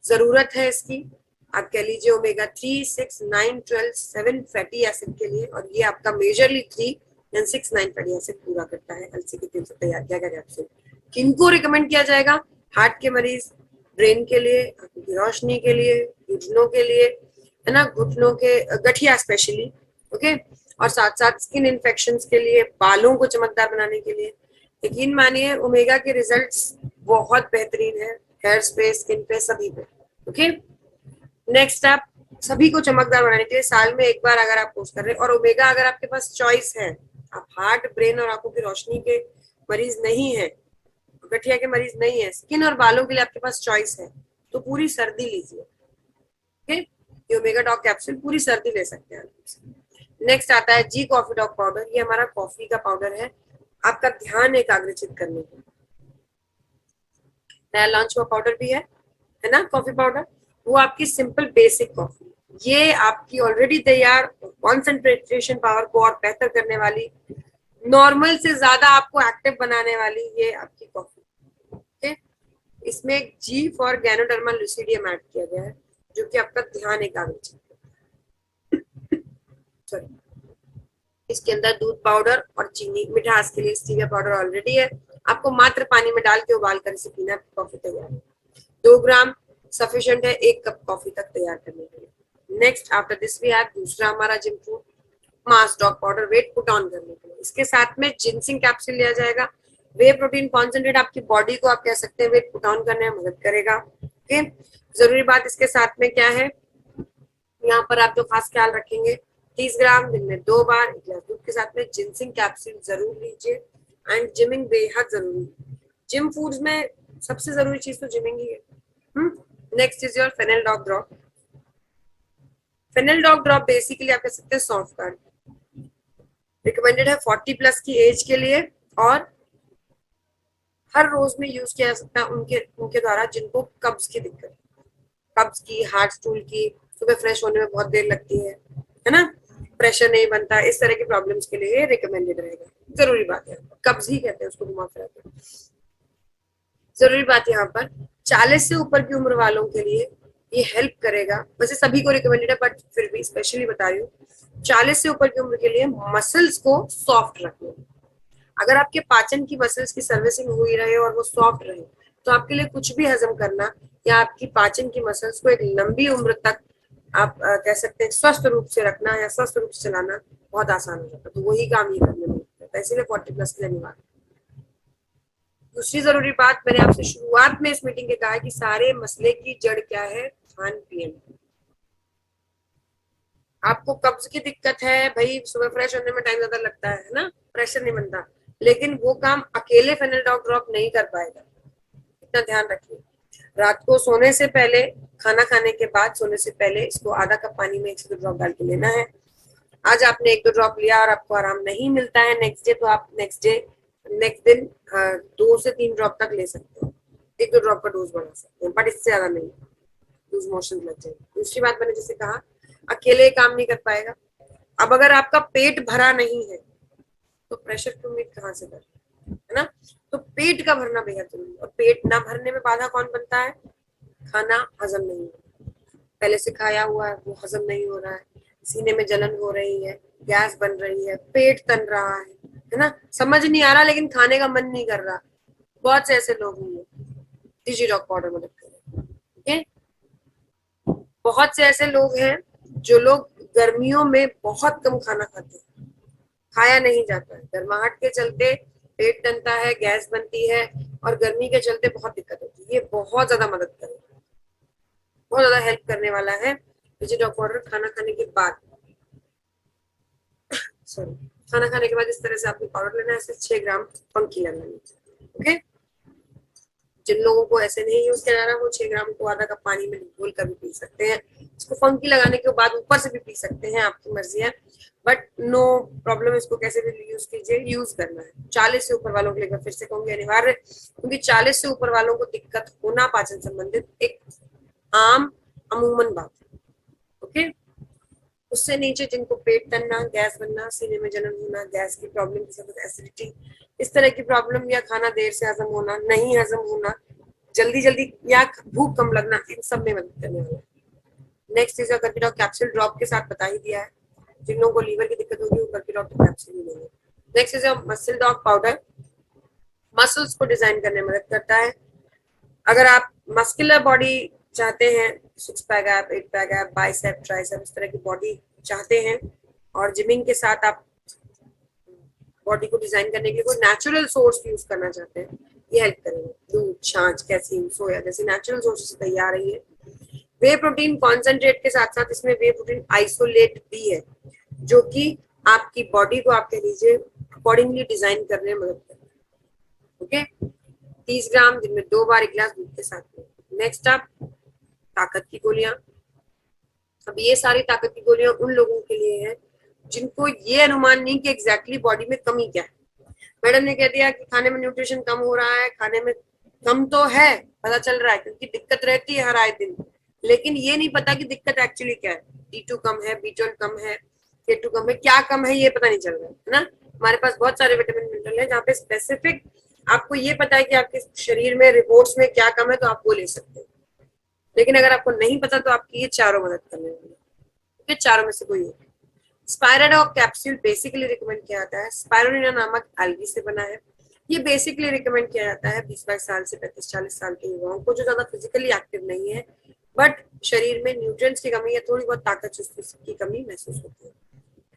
जरूरत है इसकी, आप कह लीजिए ओमेगा 3, 6, 9, 12, 7 फैटी एसिड के लिए, और ये आपका मेजरली 3 and 6, 9 फैटी एसिड पूरा करता है अलसी के तेल से तैयार किया गया कैप्सूल। किनको रिकमेंड किया जाएगा? हार्ट के मरीज, ब्रेन के लिए, आंखों की रोशनी के लिए, घुटनों के लिए, है ना, घुटनों के गठिया स्पेशली, ओके, और साथ साथ स्किन इन्फेक्शंस के लिए, बालों को चमकदार बनाने के लिए। यकीन मानिए ओमेगा के रिजल्ट्स बहुत बेहतरीन है, हेयर पे, स्किन पे, सभी पे। ओके, नेक्स्ट स्टेप, सभी को चमकदार बनाने के लिए साल में एक बार अगर आप कोर्स कर रहे हैं, और ओमेगा अगर आपके पास चॉइस है, आप हार्ट, ब्रेन और आंखों की रोशनी के मरीज नहीं है, गठिया के मरीज नहीं है, स्किन और बालों के लिए आपके पास चॉइस है, तो पूरी सर्दी लीजिए। ओके, ये ओमेगा डॉग कैप्सूल पूरी सर्दी ले सकते हैं। नेक्स्ट आता है जी कॉफी डॉग पाउडर। ये हमारा कॉफी का पाउडर है, आपका ध्यान एकाग्रचित करने के लिए। नया लॉन्च हुआ पाउडर भी है ना, कॉफी पाउडर। वो आपकी सिंपल बेसिक कॉफी, ये आपकी ऑलरेडी तैयार कॉन्सेंट्रेशन पावर को और बेहतर करने वाली, नॉर्मल से ज्यादा आपको एक्टिव बनाने वाली ये आपकी कॉफी। ओके, इसमें जी फॉर गैनोडर्मा लुसिडियम ऐड किया गया है, जो कि आपका ध्यान एकाग्रचित, सॉरी, इसके अंदर दूध पाउडर और चीनी, मिठास के लिए स्टीविया पाउडर ऑलरेडी है। आपको मात्र पानी में डाल के उबाल कर इसे पीना, कॉफी तैयार है। 2 ग्राम सफिशिएंट है 1 कप कॉफी तक तैयार करने के लिए। Next after this we have दूसरा हमारा gym food, mass dog powder, weight put on करने के लिए। इसके साथ में जिंसिंग कैप्सूल लिया जाएगा। वे प्रोटीन कॉन्सेंट्रेट आपकी बॉडी को, आप कह सकते हैं, वेट पुट ऑन करने में मदद करेगा। ओके, जरूरी बात इसके साथ में क्या है, यहाँ पर आप जो खास ख्याल रखेंगे, 30 ग्राम दिन में 2 बार 1 गिलास दूध के साथ में जिंसिंग कैप्सूल जरूर लीजिए। एंड जिमिंग बेहद जरूरी है। जिम फूड्स में सबसे जरूरी चीज तो जिमिंग ही है। Next is your fennel dog drop. Fennel dog drop basically आप कह सकते हैं सॉफ्ट कार्ड, रिकमेंडेड है 40 प्लस की एज के लिए और हर रोज में यूज किया जा सकता है उनके द्वारा जिनको कब्ज की दिक्कत, कब्ज की, हार्ट स्टूल की, सुबह फ्रेश होने में बहुत देर लगती है ना, प्रेशर नहीं बनता, इस तरह की प्रॉब्लम्स के लिए रिकमेंडेड रहेगा। जरूरी बात है, कब्ज ही कहते हैं उसको, घुमा फिरा के। जरूरी बात यहाँ पर 40 से ऊपर की उम्र वालों के लिए ये हेल्प करेगा। वैसे सभी को रिकमेंडेड है बट फिर भी स्पेशली बता रही हूँ, 40 से ऊपर की उम्र के लिए मसल्स को सॉफ्ट रखना। अगर आपके पाचन की मसल्स की सर्विसिंग हुई रहे और वो सॉफ्ट रहे तो आपके लिए कुछ भी हजम करना या आपकी पाचन की मसल्स को एक लंबी उम्र तक आप कह सकते हैं स्वस्थ रूप से रखना या स्वस्थ रूप से चलाना बहुत आसान हो जाता है। तो वही काम ये करने में होता है, इसीलिए 40 प्लस के लिए अनिवार्य। दूसरी जरूरी बात, मैंने आपसे शुरुआत में इस मीटिंग के कहा है कि सारे मसले की जड़ क्या है, खान पीन। आपको कब्ज की दिक्कत है भाई, सुबह फ्रेश होने में टाइम ज्यादा लगता है ना, प्रेशर नहीं बनता, लेकिन वो काम अकेले फेनेल डॉग ड्रॉप नहीं कर पाएगा, इतना ध्यान रखिए। रात को सोने से पहले, खाना खाने के बाद सोने से पहले इसको आधा कप पानी में 1 से 2 ड्रॉप डाल के लेना है। आज आपने 1-2 ड्रॉप लिया और आपको आराम नहीं मिलता है नेक्स्ट डे, तो आप नेक्स्ट दिन 2 से 3 ड्रॉप तक ले सकते हैं। 1-2 ड्रॉप का डोज बढ़ा सकते हैं बट इससे ज्यादा नहीं, लूज मोशन लग जाएगी। दूसरी बात मैंने जैसे कहा, अकेले काम नहीं कर पाएगा। अब अगर आपका पेट भरा नहीं है तो प्रेशर की उम्मीद कहाँ से करें, है ना। तो पेट का भरना बेहद जरूरी है, और पेट ना भरने में बाधा कौन बनता है, खाना हजम नहीं हो रहा, पहले से खाया हुआ है वो हजम नहीं हो रहा है, सीने में जलन हो रही है, गैस बन रही है, पेट तन रहा है ना, समझ नहीं आ रहा लेकिन खाने का मन नहीं कर रहा। बहुत से ऐसे लोग होंगे, डिजी डॉग पाउडर मदद करें। ठीक है, बहुत से ऐसे लोग हैं जो लोग गर्मियों में बहुत कम खाना खाते हैं, खाया नहीं जाता है, गर्माहट के चलते पेट टनता है, गैस बनती है और गर्मी के चलते बहुत दिक्कत होती है। ये बहुत ज्यादा मदद करेगा, बहुत ज्यादा हेल्प करने वाला है डिजी डॉग पाउडर। खाना खाने के बाद सॉरी खाना खाने के बाद इस तरह से आपको पाउडर लेना है, ऐसे 6 ग्राम पंखी लगानी है। ओके, जिन लोगों को ऐसे नहीं यूज किया जा रहा वो 6 ग्राम को आधा कप पानी में घोल कर भी पी सकते हैं। इसको फंकी लगाने के बाद ऊपर से भी पी सकते हैं, आपकी मर्जी है, बट नो प्रॉब्लम, इसको कैसे भी यूज कीजिए, यूज करना है। 40 से ऊपर वालों के लिए फिर से कहूंगी अनिवार्य, क्योंकि 40 से ऊपर वालों को दिक्कत होना पाचन संबंधित एक आम अमूमन बात है। ओके, उससे नीचे जिनको पेट तनना, गैस बनना, सीने में जलन होना, गैस की प्रॉब्लम के साथ एसिडिटी, इस तरह की प्रॉब्लम, या खाना देर से हजम होना, नहीं हजम होना, जल्दी या भूख कम लगना, इन सब में मदद करने वाला है। नेक्स्ट इज कर्कीडॉग कैप्सूल, ड्रॉप के साथ बता ही दिया है। जिन लोगों को लीवर की दिक्कत होगी वो कर्कीडॉग कैप्सूल ही लेंगे। Next is muscle dog powder, muscles को डिजाइन करने में मदद करता है। अगर आप मस्कुलर बॉडी चाहते हैं, 6 pack abs, 8 pack abs, bicep, tricep, इस तरह की बॉडी चाहते हैं और जिमिंग के साथ आप बॉडी को डिजाइन करने के लिए कोई नेचुरल सोर्स यूज करना चाहते हैं, ये हेल्प करेंगे। दूध, छाछ, कैसीन, सोया जैसे नेचुरल सोर्स से तैयार है ये। वे प्रोटीन कॉन्सेंट्रेट के साथ साथ इसमें वे प्रोटीन आइसोलेट भी है, जो कि आपकी बॉडी को, आप कह लीजिए, अकॉर्डिंगली डिजाइन करने में मदद करता है। ओके, 30 ग्राम दिन में 2 बार 1 गिलास दूध के साथ में। नेक्स्ट आप ताकत की गोलियां। अब ये सारी ताकत की गोलियां उन लोगों के लिए है जिनको ये अनुमान नहीं कि एग्जैक्टली बॉडी में कमी क्या है। मैडम ने कह दिया कि खाने में न्यूट्रिशन कम हो रहा है, खाने में कम तो है, पता चल रहा है क्योंकि दिक्कत रहती है हर आए दिन, लेकिन ये नहीं पता कि दिक्कत एक्चुअली क्या है। D2 कम है, B12 कम है, K2 कम है, क्या कम है ये पता नहीं चल रहा है ना। हमारे पास बहुत सारे विटामिन मिनरल है जहाँ पे स्पेसिफिक आपको ये पता है कि आपके शरीर में रिपोर्ट्स में क्या कम है, तो आप वो ले सकते हैं। लेकिन अगर आपको नहीं पता तो आपकी ये चारों मदद करने वाले, चारों में से कोई है। स्पायराडॉग कैप्सूल बेसिकली रिकमेंड किया जाता है, स्पाइरुलिना नामक algae से बना है। ये बेसिकली रिकमेंड किया जाता है 20-22 साल से 35-40 साल के युवाओं को जो ज्यादा फिजिकली एक्टिव नहीं है बट शरीर में न्यूट्रिएंट्स की कमी या थोड़ी बहुत ताकत की कमी महसूस होती है।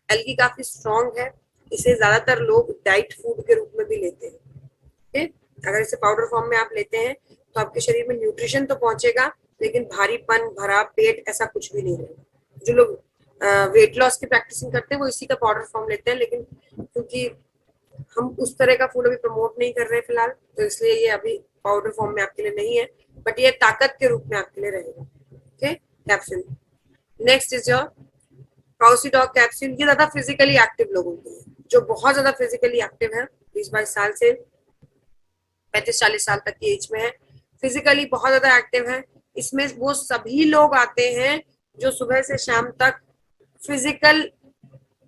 एल्गी काफी स्ट्रॉन्ग है, इसे ज्यादातर लोग डाइट फूड के रूप में भी लेते हैं। ओके, अगर इसे पाउडर फॉर्म में आप लेते हैं तो आपके शरीर में न्यूट्रिशन तो पहुंचेगा लेकिन भारीपन, भरा पेट ऐसा कुछ भी नहीं रहेगा। जो लोग वेट लॉस की प्रैक्टिसिंग करते हैं वो इसी का पाउडर फॉर्म लेते हैं, लेकिन क्योंकि हम उस तरह का फूड अभी प्रमोट नहीं कर रहे फिलहाल, तो इसलिए ये अभी पाउडर फॉर्म में आपके लिए नहीं है, बट ये ताकत के रूप में आपके लिए रहेगा। Okay, capsule. Next is your काउसीडॉग कैप्सूल। ये ज्यादा फिजिकली एक्टिव लोगों के लिए, जो बहुत ज्यादा फिजिकली एक्टिव है, 20-22 साल से 35-40 साल तक की एज में है, फिजिकली बहुत ज्यादा एक्टिव है। इसमें वो सभी लोग आते हैं जो सुबह से शाम तक फिजिकल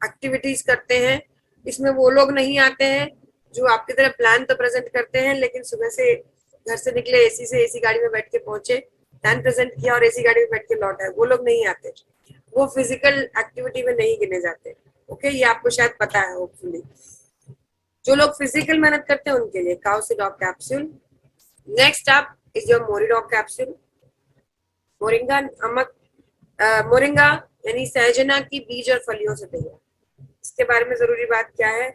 एक्टिविटीज करते हैं। इसमें वो लोग नहीं आते हैं जो आपकी तरह प्लान तो प्रेजेंट करते हैं लेकिन सुबह से घर से निकले, एसी से एसी गाड़ी में बैठ के पहुंचे, प्लान प्रेजेंट किया और एसी गाड़ी में बैठ के लौट आए, वो लोग नहीं आते, वो फिजिकल एक्टिविटी में नहीं गिने जाते। ओके, ये आपको शायद पता है होपफुली। जो लोग फिजिकल मेहनत करते हैं उनके लिए काउसीडॉग capsule. Next up is your मोरिडॉग कैप्सूल। मोरिंगा नमक, मोरिंगा यानी सहजना की बीज और फलियों से तैयार। इसके बारे में जरूरी बात क्या है,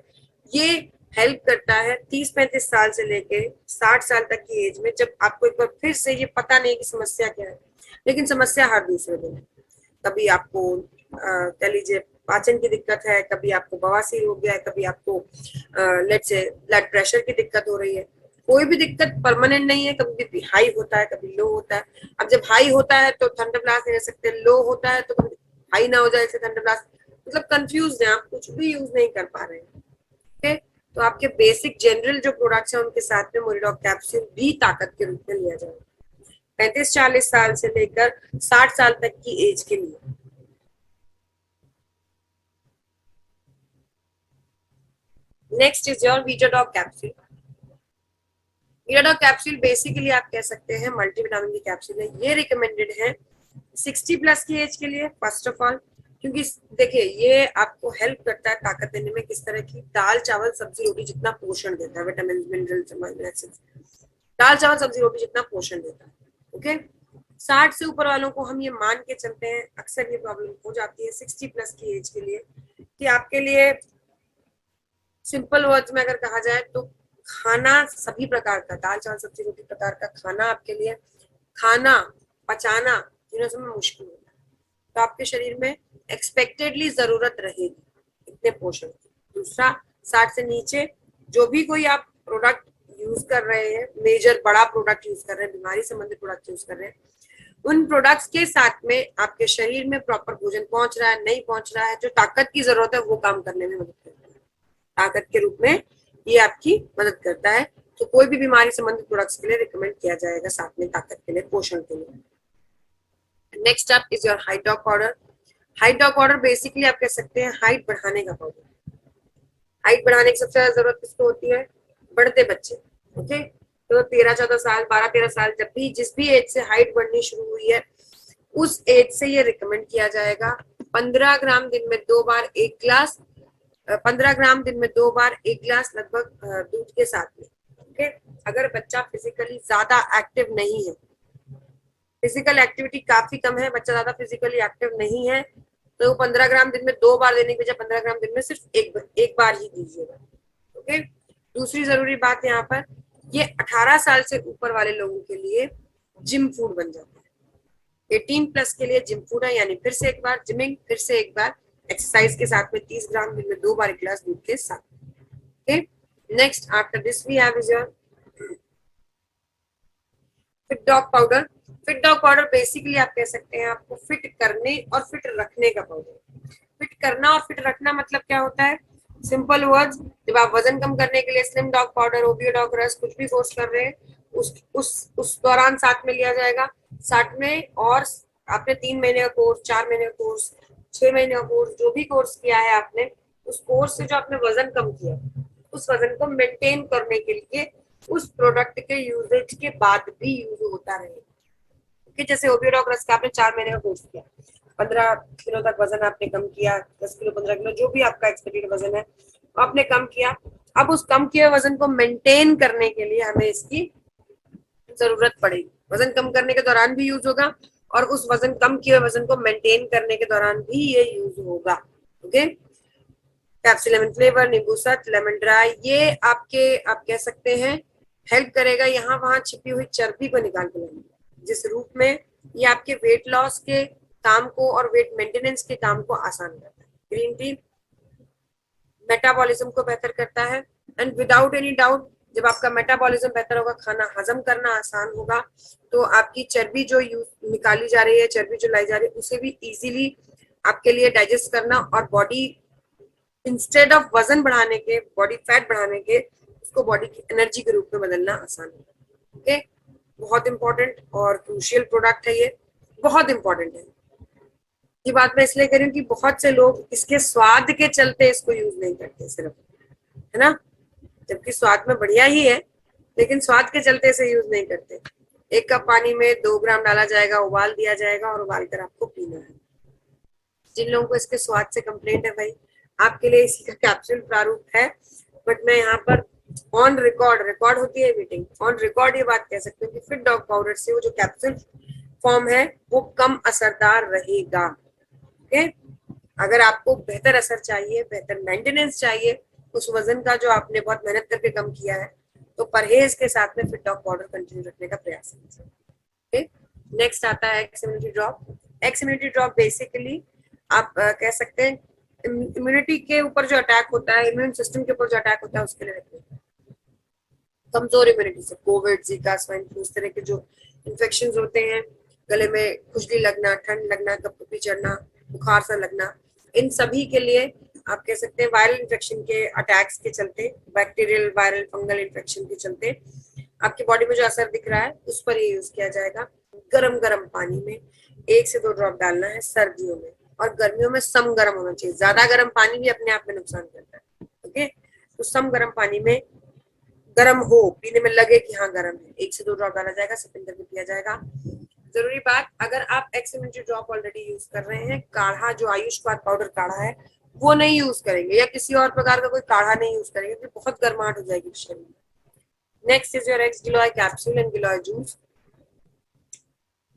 ये हेल्प करता है 30-35 साल से लेके 60 साल तक की एज में, जब आपको एक बार फिर से ये पता नहीं कि समस्या क्या है, लेकिन समस्या हर दूसरे दिन है। कभी आपको कह लीजिए पाचन की दिक्कत है, कभी आपको बवासीर हो गया है, कभी आपको लेट्स से ब्लड प्रेशर की दिक्कत हो रही है। कोई भी दिक्कत परमानेंट नहीं है, कभी भी हाई होता है, कभी लो होता है। अब जब हाई होता है तो थंडर ब्लास्ट नहीं रह सकते, लो होता है तो कभी हाई ना हो जाए इसे थंडर ब्लास्ट, मतलब कंफ्यूज है, आप कुछ भी यूज नहीं कर पा रहे हैं। ओके, तो आपके बेसिक जनरल जो प्रोडक्ट्स हैं उनके साथ में मोरिडॉग कैप्सूल भी ताकत के रूप में लिया जाएगा 35-40 साल से लेकर 60 साल तक की एज के लिए। Next is your Vitadoc capsule. Vitadoc capsule basically आप कह सकते हैं मल्टीविटामिन की कैप्सूल है। ये रिकमेंडेड है 60+ की एज के लिए फर्स्ट ऑफ ऑल, क्योंकि देखिए ये आपको हेल्प करता है ताकत देने में। किस तरह की? दाल चावल सब्जी रोटी जितना पोषण देता है, विटामिन मिनरल्स अमीनो एसिड्स, दाल चावल सब्जी रोटी जितना पोषण देता है। ओके, 60 से ऊपर वालों को हम ये मान के चलते हैं, अक्सर ये प्रॉब्लम हो जाती है 60+ की एज के लिए, कि आपके लिए सिंपल वर्ड्स में अगर कहा जाए तो खाना सभी प्रकार का, दाल चावल सब्जी रोटी प्रकार का खाना आपके लिए खाना पचाना दिनों समय मुश्किल होता है, तो आपके शरीर में एक्सपेक्टेडली जरूरत रहेगी इतने पोषण की। दूसरा, 60 से नीचे जो भी कोई आप प्रोडक्ट यूज कर रहे हैं, मेजर बड़ा प्रोडक्ट यूज कर रहे हैं, बीमारी संबंधित प्रोडक्ट यूज कर रहे हैं, उन प्रोडक्ट्स के साथ में आपके शरीर में प्रॉपर भोजन पहुंच रहा है नहीं पहुंच रहा है, जो ताकत की जरूरत है वो काम करने में मदद करता है। ताकत के रूप में ये आपकी मदद करता है, तो कोई भी बीमारी संबंधित प्रोडक्ट्स के लिए रिकमेंड किया जाएगा साथ में ताकत के लिए, पोषण के लिए। Next up is your height dog powder. Height dog powder basically आप कह सकते हैं हाइट बढ़ाने का पाउडर। हाइट बढ़ाने की सबसे ज्यादा जरूरत किसको होती है? बढ़ते बच्चे। ओके, तो 13-14 साल 12-13 साल जब भी जिस भी एज से हाइट बढ़नी शुरू हुई है उस एज से ये रिकमेंड किया जाएगा। 15 ग्राम दिन में 2 बार 1 ग्लास, 15 ग्राम दिन में 2 बार 1 ग्लास लगभग दूध के साथ में। ओके, अगर बच्चा फिजिकली ज्यादा एक्टिव नहीं है, फिजिकल एक्टिविटी काफी कम है, बच्चा ज्यादा फिजिकली एक्टिव नहीं है, तो 15 ग्राम दिन में 2 बार देने की बजाय 15 ग्राम दिन में सिर्फ एक बार ही दीजिएगा। ओके, दूसरी जरूरी बात यहाँ पर, ये 18 साल से ऊपर वाले लोगों के लिए जिम फूड बन जाता है। 18+ के लिए जिम फूड है, यानी फिर से एक बार जिमिंग, फिर से एक बार एक्सरसाइज के साथ में 30 ग्राम दिन में 2 बार 1 गिलास दूध के साथ। Okay, next after this we have is your fit dog powder. Fit dog powder basically आप कह सकते हैं आपको फिट करने और फिट रखने का पाउडर। फिट करना और फिट रखना मतलब क्या होता है? सिंपल वर्ड्स, जब आप वजन कम करने के लिए स्लिम डॉग पाउडर, ओबियो डॉग रस कुछ भी कोर्स कर रहे हैं, उस दौरान साथ में लिया जाएगा। साथ में और आपने 3 महीने का कोर्स, 4 महीने का कोर्स, 6 महीने का कोर्स, जो भी कोर्स किया है आपने, उस कोर्स से जो आपने वजन कम किया उस वजन को मेंटेन करने के लिए उस प्रोडक्ट के यूजेज के बाद भी यूज होता रहे। जैसे ओबियो डॉग रस का आपने 4 महीने का कोर्स किया 15 किलो तक वजन आपने कम किया, 10 किलो 15 किलो जो भी आपका एक्सपेक्टेड वजन है आपने कम किया। अब उस कम किए वजन को मेंटेन करने के लिए हमें इसकी जरूरत पड़ेगी। वजन कम करने के दौरान भी यूज होगा और उस वजन कम किए वजन को मेंटेन करने के दौरान भी ये यूज होगा। ओके, कैप्सूल लेमन फ्लेवर, नींबू सट, लेमन ड्राई, ये आपके आप कह सकते हैं हेल्प करेगा यहाँ वहां छिपी हुई चर्बी को निकाल के लाने, जिस रूप में ये आपके वेट लॉस के काम को और वेट मेंटेनेंस के काम को आसान करता है। ग्रीन टी मेटाबॉलिज्म को बेहतर करता है एंड विदाउट एनी डाउट जब आपका मेटाबॉलिज्म बेहतर होगा, खाना हजम करना आसान होगा, तो आपकी चर्बी जो निकाली जा रही है, चर्बी जो लाई जा रही है, उसे भी इजीली आपके लिए डाइजेस्ट करना और बॉडी इंस्टेड ऑफ वजन बढ़ाने के, बॉडी फैट बढ़ाने के, उसको बॉडी की एनर्जी के रूप में बदलना आसान होगा। ओके, बहुत इंपॉर्टेंट और क्रूशियल प्रोडक्ट है ये, बहुत इंपॉर्टेंट है। ये बात मैं इसलिए कह रही हूँ कि बहुत से लोग इसके स्वाद के चलते इसको यूज नहीं करते सिर्फ, है ना, जबकि स्वाद में बढ़िया ही है, लेकिन स्वाद के चलते इसे यूज नहीं करते। 1 कप पानी में 2 ग्राम डाला जाएगा, उबाल दिया जाएगा और उबाल कर आपको पीना है। जिन लोगों को इसके स्वाद से कंप्लेंट है भाई, आपके लिए इसी का कैप्सूल प्रारूप है, बट मैं यहाँ पर ऑन रिकॉर्ड होती है मीटिंग, ऑन रिकॉर्ड ये बात कह सकते हो कि फिट डॉग पाउडर से वो जो कैप्सूल फॉर्म है वो कम असरदार रहेगा। ओके, अगर आपको बेहतर असर चाहिए, बेहतर मेंटेनेंस चाहिए उस वजन का जो आपने बहुत मेहनत करके कम किया है, तो परहेज के साथ में फिट डॉग पाउडर कंटिन्यू रखने का प्रयास करें। ओके, नेक्स्ट आता है x immunity drop. X immunity drop basically आप कह सकते हैं इम्यूनिटी के ऊपर जो अटैक होता है, इम्यून सिस्टम के ऊपर जो अटैक होता है उसके लिए रखते हैं। कमजोर इम्यूनिटी से कोविड, जीका, स्वाइन फ्लू, इस तरह के जो इन्फेक्शन होते हैं, गले में खुजली लगना, ठंड लगना, कपकपी चढ़ना, बुखार सा लगना, इन सभी के लिए आप कह सकते हैं वायरल इन्फेक्शन के अटैक्स के चलते, बैक्टीरियल, वायरल, फंगल इन्फेक्शन के चलते आपकी बॉडी में जो असर दिख रहा है उस पर ये यूज किया जाएगा। गरम गरम पानी में 1 से 2 ड्रॉप डालना है सर्दियों में, और गर्मियों में सम गर्म होना चाहिए। ज्यादा गर्म पानी भी अपने आप में नुकसान करता है। ओके, तो सम गर्म पानी में गर्म हो, पीने में लगे कि हाँ गर्म है, 1 से 2 ड्रॉप डाला जाएगा, सिपिंग करके पिया जाएगा। जरूरी बात, अगर आप x immunity drop already use कर रहे हैं, काढ़ा जो आयुष्मान पाउडर काढ़ा है वो नहीं यूज करेंगे, या किसी और प्रकार का कोई काढ़ा नहीं यूज करेंगे, तो बहुत गर्माहट हो जाएगी शरीर में। Next is your x giloy capsule and giloy juice.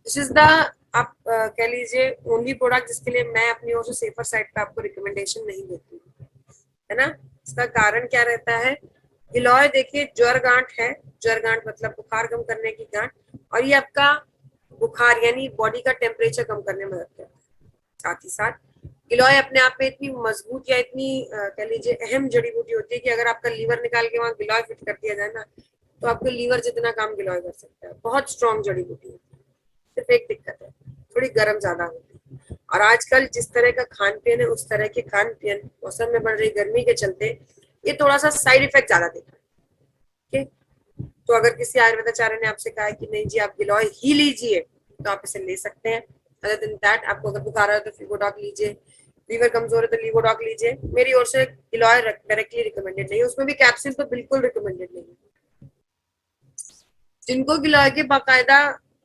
This is the आप कह लीजिए ओनली प्रोडक्ट जिसके लिए मैं अपनी ओर से सेफर साइड पे आपको रिकमेंडेशन नहीं देती, है ना। इसका कारण क्या रहता है, गिलोय देखिए ज्वर गांठ है, ज्वर गांठ मतलब बुखार कम करने की गांठ, और ये आपका बुखार यानी बॉडी का टेम्परेचर कम करने में मदद करता है। साथ ही साथ गिलोय अपने आप में इतनी मजबूत या इतनी कह लीजिए अहम जड़ी बूटी होती है कि अगर आपका लीवर निकाल के वहां गिलोय फिट कर दिया जाए ना, तो आपके लीवर जितना काम गिलोय कर सकता है। बहुत स्ट्रॉन्ग जड़ी बूटी होती है, सिर्फ एक दिक्कत है थोड़ी गर्म ज्यादा होती है। और आजकल जिस तरह का खान पीन है, उस तरह के खान पीन मौसम में बढ़ रही गर्मी के चलते ये थोड़ा सा साइड इफेक्ट ज्यादा देता है। ठीक, तो अगर किसी आयुर्वेदाचार्य ने आपसे कहा है कि नहीं जी आप गिलोय ही लीजिए, तो आप इसे ले सकते हैं। अदर देन दैट, आपको अगर बुखार है तो फिगोडॉक लीजिए, लीवर कमजोर है तो लीवोडॉक लीजिए। मेरी ओर से गिलोय डायरेक्टली रिकमेंडेड नहीं है, उसमें भी कैप्सूल तो बिल्कुल रिकमेंडेड नहीं है। जिनको गिलोय के बाकायदा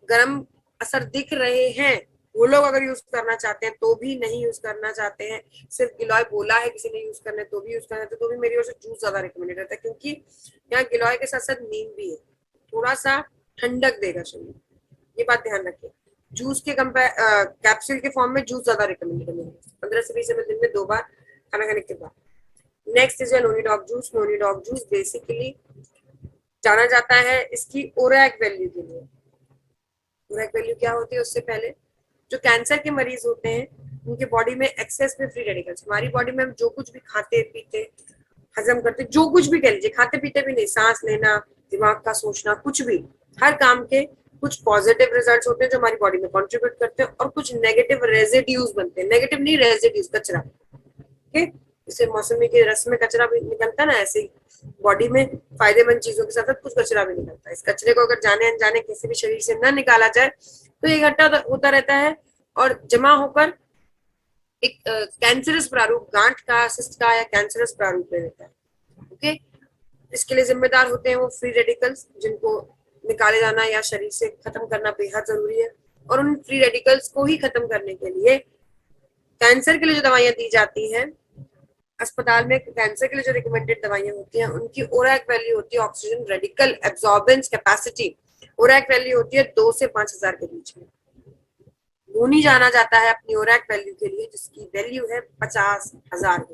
गर्म असर दिख रहे हैं वो लोग अगर यूज करना चाहते हैं तो भी, नहीं यूज करना चाहते हैं, सिर्फ गिलोय बोला है किसी ने यूज करने तो भी यूज करना है, तो भी मेरी ओर से जूस ज्यादा रिकमेंडेड रहता है, क्योंकि यहाँ गिलोय के साथ साथ नीम भी है, थोड़ा सा ठंडक देगा शरीर, ये बात ध्यान रखिए। जूस के कैप्सूल के फॉर्म में जूस ज्यादा रिकमेंडेड है मेरे 15 से 20 ml दिन में 2 बार खाना खाने के बाद। Next is noni dog juice. Noni dog juice basically जाना जाता है इसकी ओरैक वैल्यू के लिए। ओरैक वैल्यू क्या होती है, उससे पहले जो कैंसर के मरीज होते हैं उनके बॉडी में एक्सेस में फ्री रेडिकल्स, हमारी बॉडी में हम जो कुछ भी खाते पीते हजम करते, जो कुछ भी कह लीजिए, खाते पीते भी नहीं, सांस लेना, दिमाग का सोचना, कुछ भी, हर काम के कुछ पॉजिटिव रिजल्ट्स होते हैं जो हमारी बॉडी में कंट्रीब्यूट करते हैं, और कुछ नेगेटिव रेजिड्यूज बनते हैं। नेगेटिव नहीं, रेजिड्यूज, कचरा। ठीक, जैसे मौसमी के रस में कचरा भी निकलता है ना, ऐसे ही बॉडी में फायदेमंद चीजों के साथ कुछ कचरा भी निकलता है। इस कचरे को अगर जाने अनजाने किसी भी शरीर से न निकाला जाए तो ये इकट्ठा होता रहता है और जमा होकर एक कैंसरस प्रारूप, गांठ का, सिस्ट का या कैंसरस प्रारूप ले लेता है। ओके, इसके लिए जिम्मेदार होते हैं वो फ्री रेडिकल्स, जिनको निकाले जाना या शरीर से खत्म करना बेहद जरूरी है। और उन फ्री रेडिकल्स को ही खत्म करने के लिए कैंसर के लिए जो दवाइयां दी जाती हैं अस्पताल में, कैंसर के लिए जो रिकमेंडेड दवाइयां होती हैं उनकी ओरैक वैल्यू होती है, oxygen radical absorbance capacity ORAC value होती है 2 से 5,000 के बीच में। लूनी जाना जाता है अपनी ओरैक वैल्यू के लिए जिसकी वैल्यू है 50,000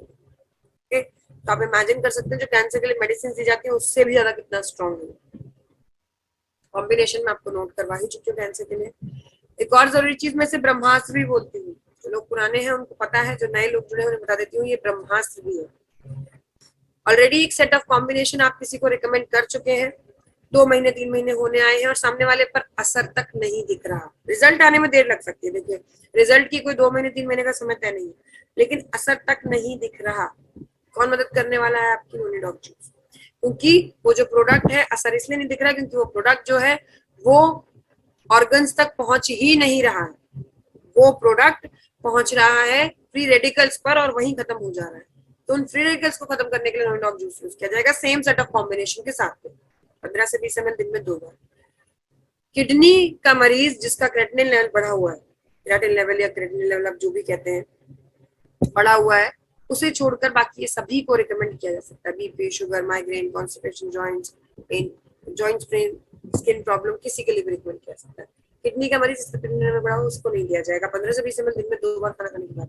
के। तो आप इमेजिन कर सकते हैं जो कैंसर के लिए मेडिसिन दी जाती है उससे भी ज्यादा कितना स्ट्रॉन्ग है। कॉम्बिनेशन में आपको नोट करवा ही चुकी हूँ कैंसर के लिए। एक और जरूरी चीज मैं से ब्रह्मास्त्र भी बोलती हूँ, जो लोग पुराने हैं उनको पता है, जो नए लोग जुड़े हैं उन्हें बता देती हूँ, ये ब्रह्मास्त्र भी है। ऑलरेडी एक सेट ऑफ कॉम्बिनेशन आप किसी को रिकमेंड कर चुके हैं, 2 महीने 3 महीने होने आए हैं और सामने वाले पर असर तक नहीं दिख रहा। रिजल्ट आने में देर लग सकती है, देखिए रिजल्ट की कोई 2 महीने 3 महीने का समय तय नहीं है, लेकिन असर तक नहीं दिख रहा। कौन मदद करने वाला है आपकी? नोनी डॉग जूस। क्योंकि वो जो प्रोडक्ट है असर इसलिए नहीं दिख रहा क्योंकि वो प्रोडक्ट जो है वो ऑर्गन्स तक पहुंच ही नहीं रहा है, वो प्रोडक्ट पहुंच रहा है फ्री रेडिकल्स पर और वहीं खत्म हो जा रहा है। तो उन फ्री रेडिकल्स को खत्म करने के लिए नोनी डॉग जूस यूज किया जाएगा सेम सेट ऑफ कॉम्बिनेशन के साथ में 15 से 20 ml दिन में 2 बार। किडनी का मरीज जिसका क्रेटिनिन लेवल बढ़ा हुआ है, क्रेटिनिन लेवल या क्रेटिनिन लेवल आप जो भी कहते हैं, बढ़ा हुआ है, उसे छोड़कर बाकी ये सभी को रिकमेंड किया जा सकता है। BP, sugar, migraine, constipation, joints pain, joints pain, skin problem, किसी के लिए भी रिकमेंड किया जा सकता है। किडनी का मरीज जिसका किडनी लेवल बढ़ा हो उसको नहीं दिया जाएगा 15 से 20 ml दिन में 2 बार खाना खाने के बाद।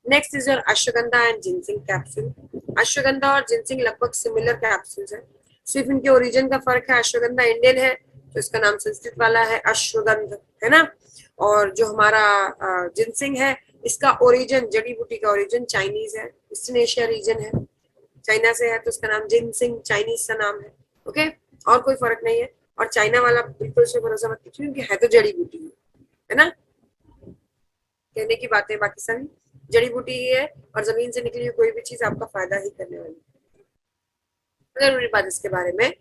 Next is your ashwagandha and ginseng capsule. Ashwagandha और जिनसिंग लगभग सिमिलर कैप्सूल्स है, सिर्फ इनके ओरिजिन का फर्क है। अश्वगंधा इंडियन है तो इसका नाम संस्कृत वाला है अश्वगंध, है ना, और जो हमारा जिनसिंग है इसका ओरिजिन, जड़ी बूटी का ओरिजिन चाइनीज है, ईस्टर्न एशिया रीजन है, चाइना से है तो इसका नाम जिनसिंग चाइनीज सा नाम है। ओके, और कोई फर्क नहीं है। और चाइना वाला बिल्कुल से भरोसा मत कीजिए क्योंकि है तो जड़ी बूटी है ना, कहने की बातें बाकी सभी जड़ी बूटी ही है और जमीन से निकली हुई कोई भी चीज आपका फायदा ही करने वाली है। जरूरी बात इसके बारे में,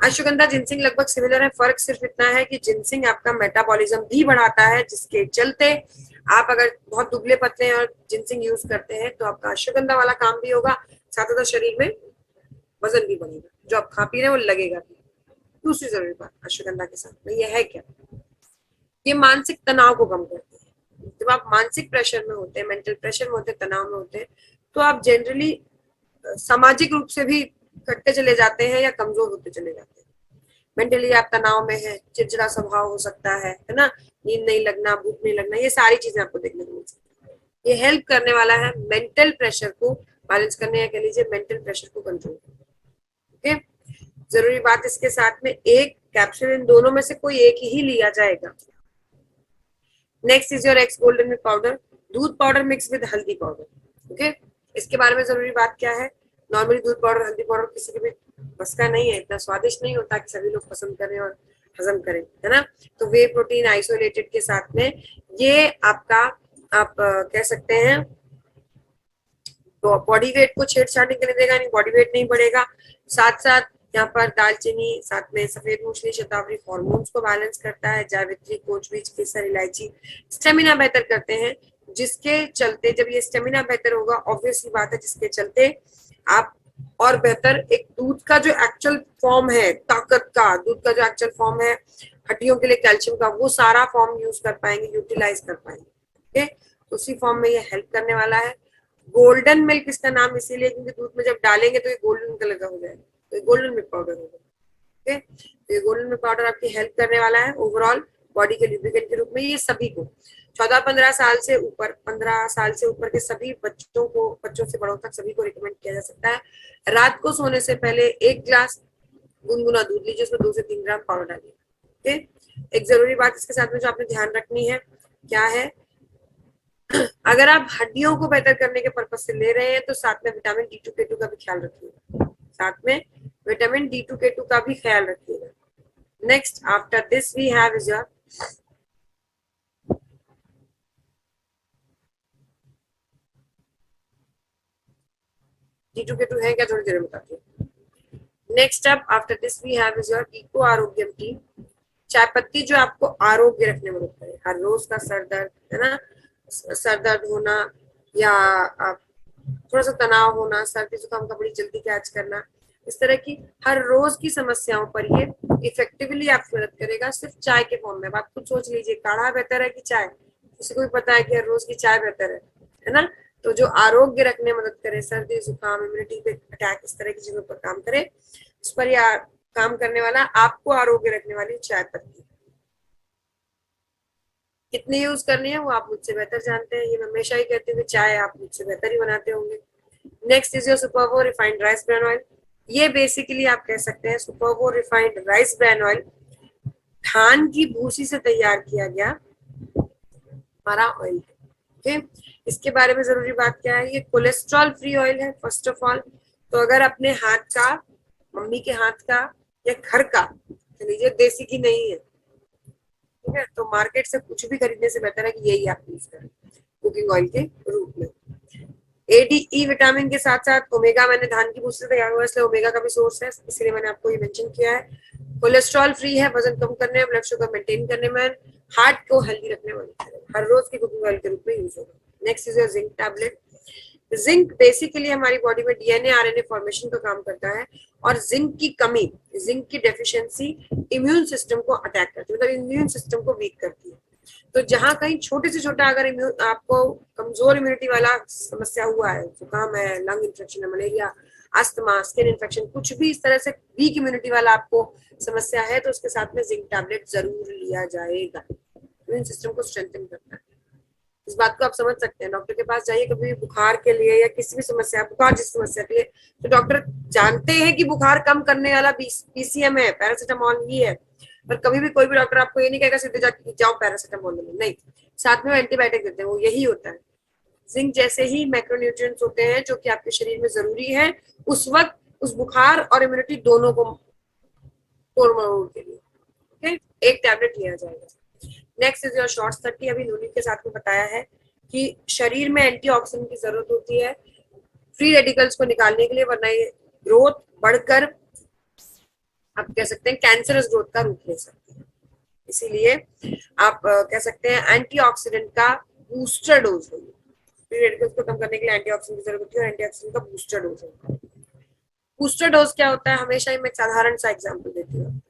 अश्वगंधा जिनसिंग लगभग सिमिलर है, फर्क सिर्फ इतना है कि जिनसिंग आपका मेटाबॉलिज्म भी बढ़ाता है, जिसके चलते आप अगर बहुत दुबले पतले और जिनसिंग यूज करते हैं तो आपका अश्वगंधा वाला काम भी होगा, साथ ही शरीर में वजन भी बढ़ेगा, जो आप खा पी रहे हैं वो लगेगा भी। दूसरी जरूरी बात अश्वगंधा के साथ में यह है क्या, ये मानसिक तनाव को कम करते हैं। जब आप मानसिक प्रेशर में होते हैं, मेंटल प्रेशर में होते हैं, तनाव में होते हैं, तो आप जनरली सामाजिक रूप से भी घटते चले जाते हैं या कमजोर होते चले जाते हैं। मेंटली आप तनाव में है, चिड़चिड़ा स्वभाव हो सकता है ना, नींद नहीं लगना, भूख नहीं लगना, ये सारी चीजें आपको देखने को मिल सकती है। ये हेल्प करने वाला है मेंटल प्रेशर को बैलेंस करने या कह लीजिए मेंटल प्रेशर को कंट्रोल करने। ओके, जरूरी बात इसके साथ में एक कैप्सूल इन दोनों में से कोई एक ही लिया जाएगा। Next is your x golden milk powder, दूध पाउडर मिक्स विद हल्दी पाउडर। ओके, इसके बारे में जरूरी बात क्या है, नॉर्मली दूध पाउडर हल्दी पाउडर किसी के भी बस का नहीं है, इतना स्वादिष्ट नहीं होता कि सभी लोग पसंद करें और हजम करें, है ना। तो वे प्रोटीन आइसोलेटेड के साथ में ये आपका आप कह सकते हैं तो बॉडी वेट को छेड़छाड़ नहीं करने देगा, नहीं बॉडी वेट नहीं बढ़ेगा। साथ साथ यहाँ पर दालचीनी, साथ में सफेद मूंगफली, शतावरी हार्मोन्स को बैलेंस करता है, जावित्री, कोचबीज, केसर, इलायची स्टेमिना बेहतर करते हैं, जिसके चलते जब ये स्टेमिना बेहतर होगा ऑब्वियसली बात है जिसके चलते आप और बेहतर एक दूध का जो एक्चुअल फॉर्म है, ताकत का दूध का जो एक्चुअल फॉर्म है, हड्डियों के लिए कैल्शियम का, वो सारा फॉर्म यूज कर पाएंगे, यूटिलाइज कर पाएंगे। ओके, तो उसी फॉर्म में ये हेल्प करने वाला है। गोल्डन मिल्क इसका नाम इसीलिए क्योंकि दूध में जब डालेंगे तो ये गोल्डन कलर का हो जाएगा, तो ये गोल्डन मिल्क पाउडर होगा। ओके, तो ये गोल्डन मिल्क पाउडर आपकी हेल्प करने वाला है ओवरऑल बॉडी के लुब्रिकेंट के रूप में। ये सभी को 14-15 साल से ऊपर, 15 साल से ऊपर के सभी बच्चों को, बच्चों से बड़ों तक सभी को रिकमेंड किया जा सकता है। रात को सोने से पहले 1 ग्लास गुनगुना दूध लीजिए, उसमें 2 से 3 ग्राम पाउडर डालिए। ओके, एक जरूरी बात इसके साथ में जो आपने ध्यान रखनी है क्या है, अगर आप हड्डियों को बेहतर करने के पर्पज से ले रहे हैं तो साथ में विटामिन D2K2 का भी ख्याल रखिएगा, साथ में विटामिन D2K2 का भी ख्याल रखिएगा। Next after this we have is your D2K2 है क्या, थोड़ी देर में बताती हूँ। Next up after this we have is your eco Arogyam tea, चाय पत्ती जो आपको आरोग्य रखने में मदद करे। हर रोज का सर दर्द है ना, सर दर्द होना या थोड़ा सा तनाव होना, सर्दी जुकाम का बड़ी जल्दी कैच करना, इस तरह की हर रोज की समस्याओं पर ये इफेक्टिवली आपकी मदद करेगा, सिर्फ चाय के फॉर्म में। आप खुद सोच लीजिए काढ़ा बेहतर है कि चाय, किसी को भी पता है कि हर रोज की चाय बेहतर है ना। तो जो आरोग्य रखने में मदद करे, सर्दी जुकाम इम्यूनिटी पे अटैक इस तरह की चीजों पर काम करे, उस पर या काम करने वाला आपको आरोग्य रखने वाली चाय पत्ती। कितनी यूज करनी है वो आप मुझसे बेहतर जानते हैं, ये मैं हमेशा ही कहती हूँ कि चाय आप मुझसे बेहतर ही बनाते होंगे। नेक्स्ट इज योर सुपर्बो रिफाइंड राइस ब्रान ऑयल। ये बेसिकली आप कह सकते हैं सुपर्बो रिफाइंड राइस ब्रान ऑयल धान की भूसी से तैयार किया गया हमारा ऑयल है। ओके, इसके बारे में जरूरी बात क्या है, ये कोलेस्ट्रॉल फ्री ऑयल है फर्स्ट ऑफ ऑल। तो अगर अपने हाथ का, मम्मी के हाथ का या घर का, लीजिए देसी की नहीं है, ठीक है, तो मार्केट से कुछ भी खरीदने से बेहतर है कि यही आप यूज करें कुकिंग ऑयल के रूप में। ADE विटामिन के साथ साथ ओमेगा, मैंने धान की भूसी से तैयार हुआ इसलिए ओमेगा का भी सोर्स है, इसलिए मैंने आपको ये मेंशन किया है। कोलेस्ट्रॉल फ्री है, वजन कम करने में, ब्लड शुगर मेंटेन करने में, हार्ट को हेल्दी रखने में मदद करेगा, हर रोज की कुकिंग ऑयल के रूप में यूज होगा। Next is zinc tablet. Zinc basically हमारी बॉडी में DNA RNA फॉर्मेशन का काम करता है, और जिंक की कमी, जिंक की डेफिशिएंसी इम्यून सिस्टम को अटैक करती है, मतलब इम्यून सिस्टम को वीक करती है। तो जहां कहीं छोटे से छोटा अगर आपको कमजोर इम्यूनिटी वाला समस्या हुआ है, जुकाम है, लंग इन्फेक्शन है, मलेरिया, अस्थमा, स्किन इन्फेक्शन, कुछ भी इस तरह से वीक इम्यूनिटी वाला आपको समस्या है, तो उसके साथ में जिंक टैबलेट जरूर लिया जाएगा, इम्यून सिस्टम को स्ट्रेंथन करता है। इस बात को आप समझ सकते हैं, डॉक्टर के पास जाइए कभी भी बुखार के लिए या किसी भी समस्या, बुखार जिस समस्या के लिए, तो डॉक्टर जानते हैं कि बुखार कम करने वाला PCM है, पैरासीटामोल ही है, पर कभी भी कोई भी डॉक्टर आपको ये नहीं कहेगा सीधे जाके जाओ पैरासीटामोल लो, नहीं, साथ में एंटीबायोटिक देते हैं, वो यही होता है। जिंक जैसे ही मैक्रोन्यूट्रिएंट्स होते हैं जो कि आपके शरीर में जरूरी है उस वक्त, उस बुखार और इम्यूनिटी दोनों को के लिए, ओके, एक टैबलेट लिया जाएगा। Next is your shorts 30। अभी नूनी के साथ में बताया है कि शरीर में एंटीऑक्सीडेंट की जरूरत होती है फ्री रेडिकल्स को निकालने के लिए, वरना ये ग्रोथ बढ़कर आप कह सकते हैं कैंसरस ग्रोथ का रूप ले सकते हैं। इसीलिए आप कह सकते हैं एंटीऑक्सीडेंट का बूस्टर डोज है, फ्री रेडिकल्स को कम करने के लिए एंटीऑक्सीडेंट की जरूरत होती है, और एंटीऑक्सीडेंट का बूस्टर डोज है। बूस्टर डोज क्या होता है, हमेशा ही मैं एक साधारण सा एग्जाम्पल देती हूँ।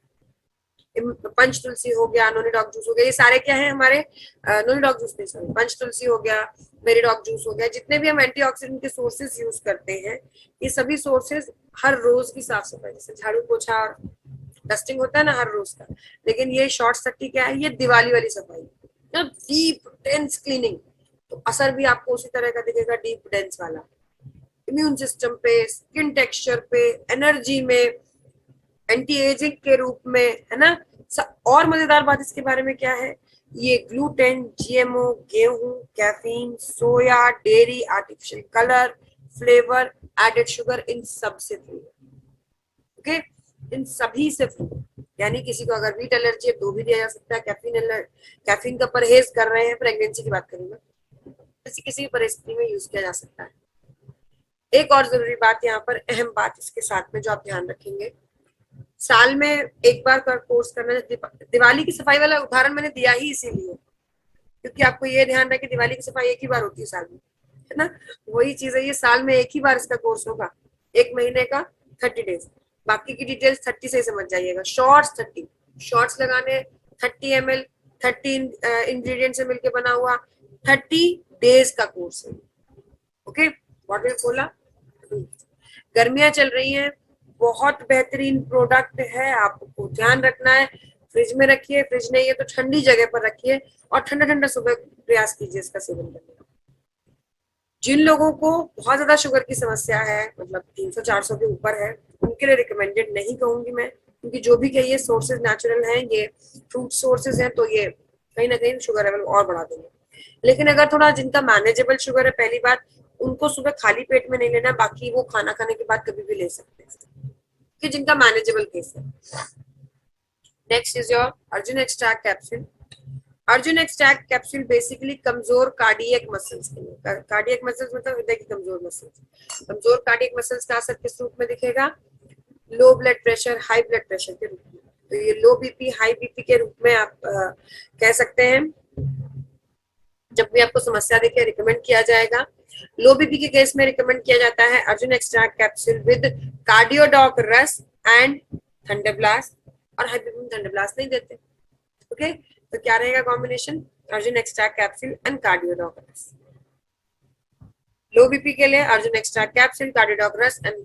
पंच तुलसी हो गया, नोनी डॉग जूस हो गया, ये सारे क्या है हमारे, नोनी डॉग जूस नहीं सॉरी, पंच तुलसी हो गया, मेरी डॉग जूस हो गया, जितने भी हम एंटीऑक्सीडेंट के सोर्सेज यूज करते हैं, ये सभी सोर्सेज हर रोज की साफ सफाई, जैसे झाड़ू पोछा डस्टिंग होता है ना हर रोज का, लेकिन ये शॉर्ट 30 क्या है, ये दिवाली वाली सफाई, डीप डेंस क्लीनिंग, तो असर भी आपको उसी तरह का दिखेगा, डीप डेंस वाला, इम्यून सिस्टम पे, स्किन टेक्सचर पे, एनर्जी में, एंटी एजिंग के रूप में, है ना। और मजेदार बात इसके बारे में क्या है, ये ग्लूटेन, GMO, गेहूं, caffeine, soya, dairy, artificial colour, flavour, added sugar, इन सब से फ्री है, ओके, इन सभी से फ्री। यानी किसी को अगर वीट एलर्जी है तो भी दिया जा सकता है, कैफीन का परहेज कर रहे हैं, प्रेगनेंसी की बात करूंगा, किसी परिस्थिति में यूज किया जा सकता है। एक और जरूरी बात यहाँ पर, अहम बात इसके साथ में जो आप ध्यान रखेंगे, साल में एक बार का कोर्स करना। दिवाली की सफाई वाला उदाहरण मैंने दिया ही इसीलिए क्योंकि आपको ये ध्यान रहे कि दिवाली की सफाई एक ही बार होती है साल में, है ना, वही चीज है, ये साल में एक ही बार इसका कोर्स होगा, 1 महीने का 30 डेज, बाकी की डिटेल्स 30 से ही समझ जाइएगा। शॉर्ट्स 30, शॉर्ट्स लगाने 30 ml 30 इंग्रेडिएंट से मिलकर बना हुआ 30 डेज का कोर्स है, ओके। बॉटल खोला, गर्मियां चल रही हैं, बहुत बेहतरीन प्रोडक्ट है, आपको ध्यान रखना है, फ्रिज में रखिए, फ्रिज नहीं है तो ठंडी जगह पर रखिए, और ठंडा ठंडा सुबह प्रयास कीजिए इसका सेवन करने का। जिन लोगों को बहुत ज्यादा शुगर की समस्या है, मतलब 300-400 के ऊपर है, उनके लिए रिकमेंडेड नहीं कहूंगी मैं, क्योंकि जो भी कहिए सोर्सेज नेचुरल हैं, ये फ्रूट सोर्सेज हैं, तो ये कहीं ना कहीं शुगर लेवल और बढ़ा देंगे। लेकिन अगर थोड़ा जिनका मैनेजेबल शुगर है, पहली बात उनको सुबह खाली पेट में नहीं लेना, बाकी वो खाना खाने के बाद कभी भी ले सकते हैं कि जिनका मैनेजेबल केस है। Next is your Arjun extract capsule. Arjun extract capsule basically कमजोर कार्डियक मसल्स के लिए, कार्डियक मसल्स मतलब हृदय की कमजोर मसल्स, कमजोर कार्डियक मसल्स का असर किस रूप में दिखेगा, low blood pressure, high blood pressure के रूप में। तो ये लो बीपी, हाई बीपी के रूप में आप कह सकते हैं, जब भी आपको समस्या दिखे रिकमेंड किया जाएगा। लो बीपी के केस में रिकमेंड किया जाता है Arjun extract capsule with Cardiodoc रस एंड थंडर ब्लास्ट, और हाई बीपी में थंडर ब्लास्ट नहीं देते, ओके। तो क्या रहेगा combination, Arjun extract capsule and Cardiodoc रस। लो बीपी के लिए अर्जुन एक्स्ट्रा कैप्सूल, कार्डियोडॉक रस्ट and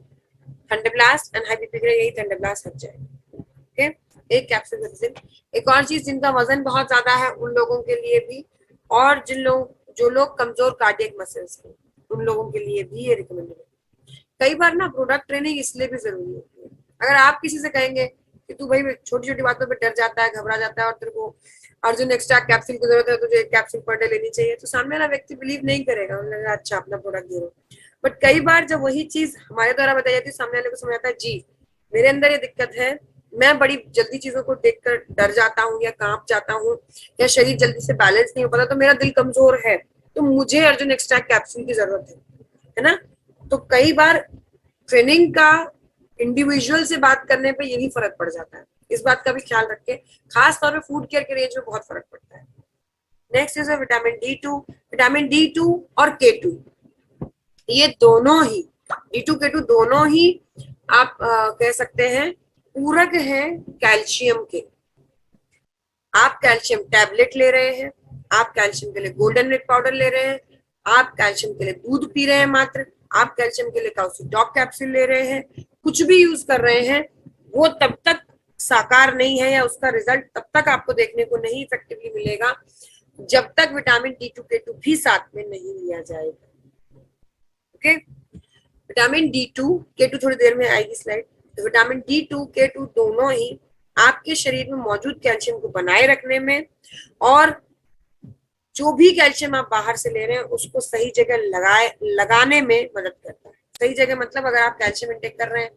Thunderblast, and high BP के लिए यही थंडरब्लास्ट हट जाए। ओके, एक कैप्सूल दिन। एक और चीज, जिनका वजन बहुत ज्यादा है उन लोगों के लिए भी, और जो लोग कमजोर कार्डियक मसल्स हैं उन लोगों के लिए भी ये रिकमेंडेड है। कई बार ना प्रोडक्ट ट्रेनिंग इसलिए भी जरूरी होती है। अगर आप किसी से कहेंगे कि तू भाई छोटी छोटी बातों पे डर जाता है, घबरा जाता है, और तेरे को अर्जुन एक्स्ट्रा कैप्सूल की जरूरत है, तुझे एक कैप्सूल पर डे लेनी चाहिए, तो सामने वाला व्यक्ति बिलीव नहीं करेगा, उन्हें अच्छा अपना प्रोडक्ट दे रहा। बट कई बार जब वही चीज हमारे द्वारा बताई जाती है, सामने वाले को समझ आता है जी मेरे अंदर ये दिक्कत है, मैं बड़ी जल्दी चीजों को देखकर डर जाता हूँ या कांप जाता हूँ, या शरीर जल्दी से बैलेंस नहीं हो पाता, तो मेरा दिल कमजोर है, तो मुझे अर्जुन एक्स्ट्रा कैप्सूल की जरूरत है ना। तो कई बार ट्रेनिंग का इंडिविजुअल से बात करने पे यही फर्क पड़ जाता है। इस बात का भी ख्याल रखें, खास तौर पे फूड केयर के रेंज में बहुत फर्क पड़ता है। Next is vitamin D2। Vitamin D2 और K2, ये दोनों ही, D2 K2 दोनों ही आप कह सकते हैं पूरक हैं कैल्शियम के। आप कैल्शियम टैबलेट ले रहे हैं, आप कैल्शियम के लिए गोल्डन मिल्क पाउडर ले रहे हैं, आप कैल्शियम के लिए दूध पी रहे हैं मात्र, आप कैल्शियम के लिए काउसिडॉक कैप्सूल ले रहे हैं, कुछ भी यूज कर रहे हैं, वो तब तक साकार नहीं है या उसका रिजल्ट तब तक आपको देखने को नहीं इफेक्टिवली मिलेगा जब तक विटामिन D2 K2 भी साथ में नहीं लिया जाएगा। ओके, विटामिन D2 K2 थोड़ी देर में आएगी स्लाइड। तो विटामिन D2 K2 दोनों ही आपके शरीर में मौजूद कैल्शियम को बनाए रखने में, और जो भी कैल्शियम आप बाहर से ले रहे हैं उसको सही जगह लगाने में मदद करता है। सही जगह मतलब अगर आप कैल्शियम इंटेक कर रहे हैं,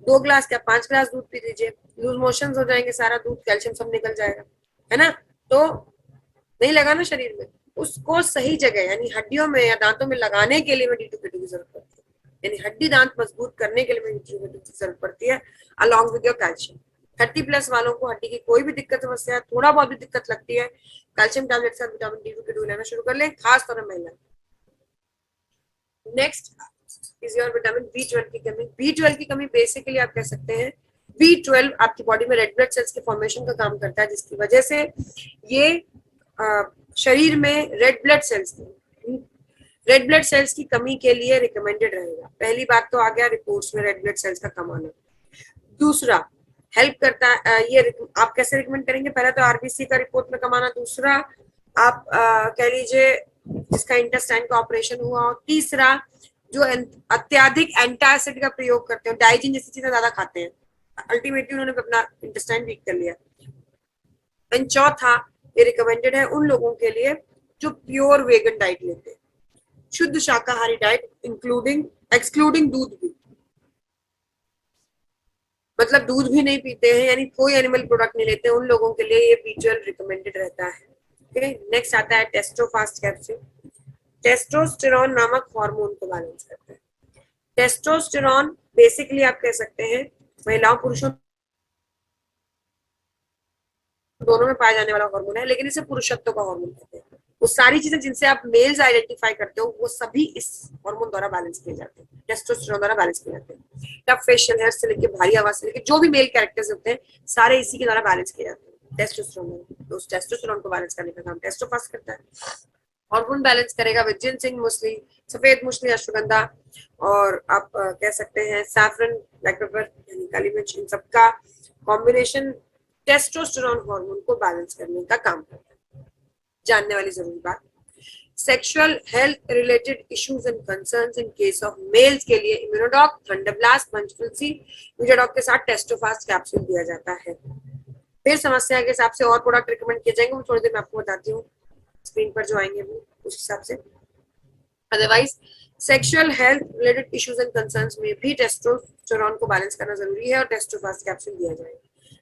2 ग्लास या 5 ग्लास दूध पी लीजिए, लूज मोशन हो जाएंगे, सारा दूध कैल्शियम सब निकल जाएगा, है ना। तो नहीं लगाना शरीर में, उसको सही जगह यानी हड्डियों में या दांतों में लगाने के लिए D2 K2 की जरूरत पड़ती है, यानी हड्डी दांत मजबूत करने के लिए D2 K2 की जरूरत पड़ती है अलॉन्ग विद योर कैल्शियम। 30+ वालों को हड्डी की कोई भी दिक्कत समस्या, थोड़ा बहुत भी दिक्कत लगती है, कैल्शियम टैबलेट के साथ विटामिन D2 K2 लेना शुरू कर लें, खास तौर पर महिला। Next is your vitamin B12 की कमी। B12 की कमी बेसिकली आप कह सकते हैं, B12 आपकी बॉडी में रेड ब्लड सेल्स के फॉर्मेशन का काम करता है, जिसकी वजह से ये शरीर में रेड ब्लड सेल्स की कमी के लिए रिकमेंडेड रहेगा। पहली बात तो आ गया रिपोर्ट्स में रेड ब्लड सेल्स का कम आना। दूसरा, हेल्प करता है ये, आप कैसे रिकमेंड करेंगे, पहला तो आरबीसी का रिपोर्ट में कम आना, दूसरा आप कह लीजिए जिसका इंटेस्टाइन का ऑपरेशन हुआ हो, तीसरा जो अत्याधिक एंटासिड का प्रयोग करते हैं, डाइजिन जैसी चीजें ज्यादा खाते हैं, अल्टीमेटली उन्होंने अपना इंटेस्टाइन वीक कर लिया। एंड चौथा, ये रिकमेंडेड है उन लोगों के लिए जो प्योर वेगन डाइट लेते हैं, शुद्ध शाकाहारी डाइट एक्सक्लूडिंग दूध भी, मतलब दूध भी नहीं पीते हैं यानी कोई एनिमल प्रोडक्ट नहीं लेते हैं, उन लोगों के लिए ये B12 रिकमेंडेड रहता है। ओके, नेक्स्ट आता है टेस्टोफास्ट कैप्सूल। टेस्टोस्टेरोन नामक हार्मोन को बैलेंस करता है। टेस्टोस्टेरोन बेसिकली आप कह सकते हैं महिलाओं पुरुषों दोनों में पाया जाने वाला हार्मोन है, लेकिन इसे पुरुषत्व का हार्मोन कहते हैं। वो सारी चीजें जिनसे आप मेल्स आइडेंटिफाई करते हो वो सभी इस हार्मोन द्वारा बैलेंस किए जाते हैं, टेस्टोस्टेरोन द्वारा बैलेंस किए जाते हैं। टफ फेशियल हेयर से लेकर भारी आवाज से लेकर जो भी मेल कैरेक्टर्स होते हैं सारे इसी के द्वारा बैलेंस किए जाते हैं टेस्टोस्टेरोन। तो उस टेस्टोस्टेरोन को बैलेंस करने का काम टेस्टोफास्ट करता है। हार्मोन बैलेंस करेगा विद जिनसिंग मूसली, सफेद मूसली, अश्वगंधा, और आप कह सकते हैं सैफरन, ब्लैक पेपर यानी काली मिर्च, इन सबका कॉम्बिनेशन टेस्टोस्टेरोन हार्मोन को बैलेंस करने का काम करता है। जानने वाली जरूरी बात, sexual health related issues and concerns in case of males के लिए इम्यूनोडॉक, थंडरब्लास्ट, पंचतुलसी, वीटाडॉक के साथ टेस्टोफास्ट कैप्सूल दिया जाता है। फिर समस्या के हिसाब से और प्रोडक्ट रिकमेंड किए जाएंगे, वो थोड़ी देर में आपको बताती हूँ, स्क्रीन पर जो आएंगे वो उस हिसाब से। Otherwise sexual health related issues and concerns में भी टेस्टोस्टेरोन को बैलेंस करना जरूरी है और टेस्टोफास्ट कैप्सूल दिया जाएगा।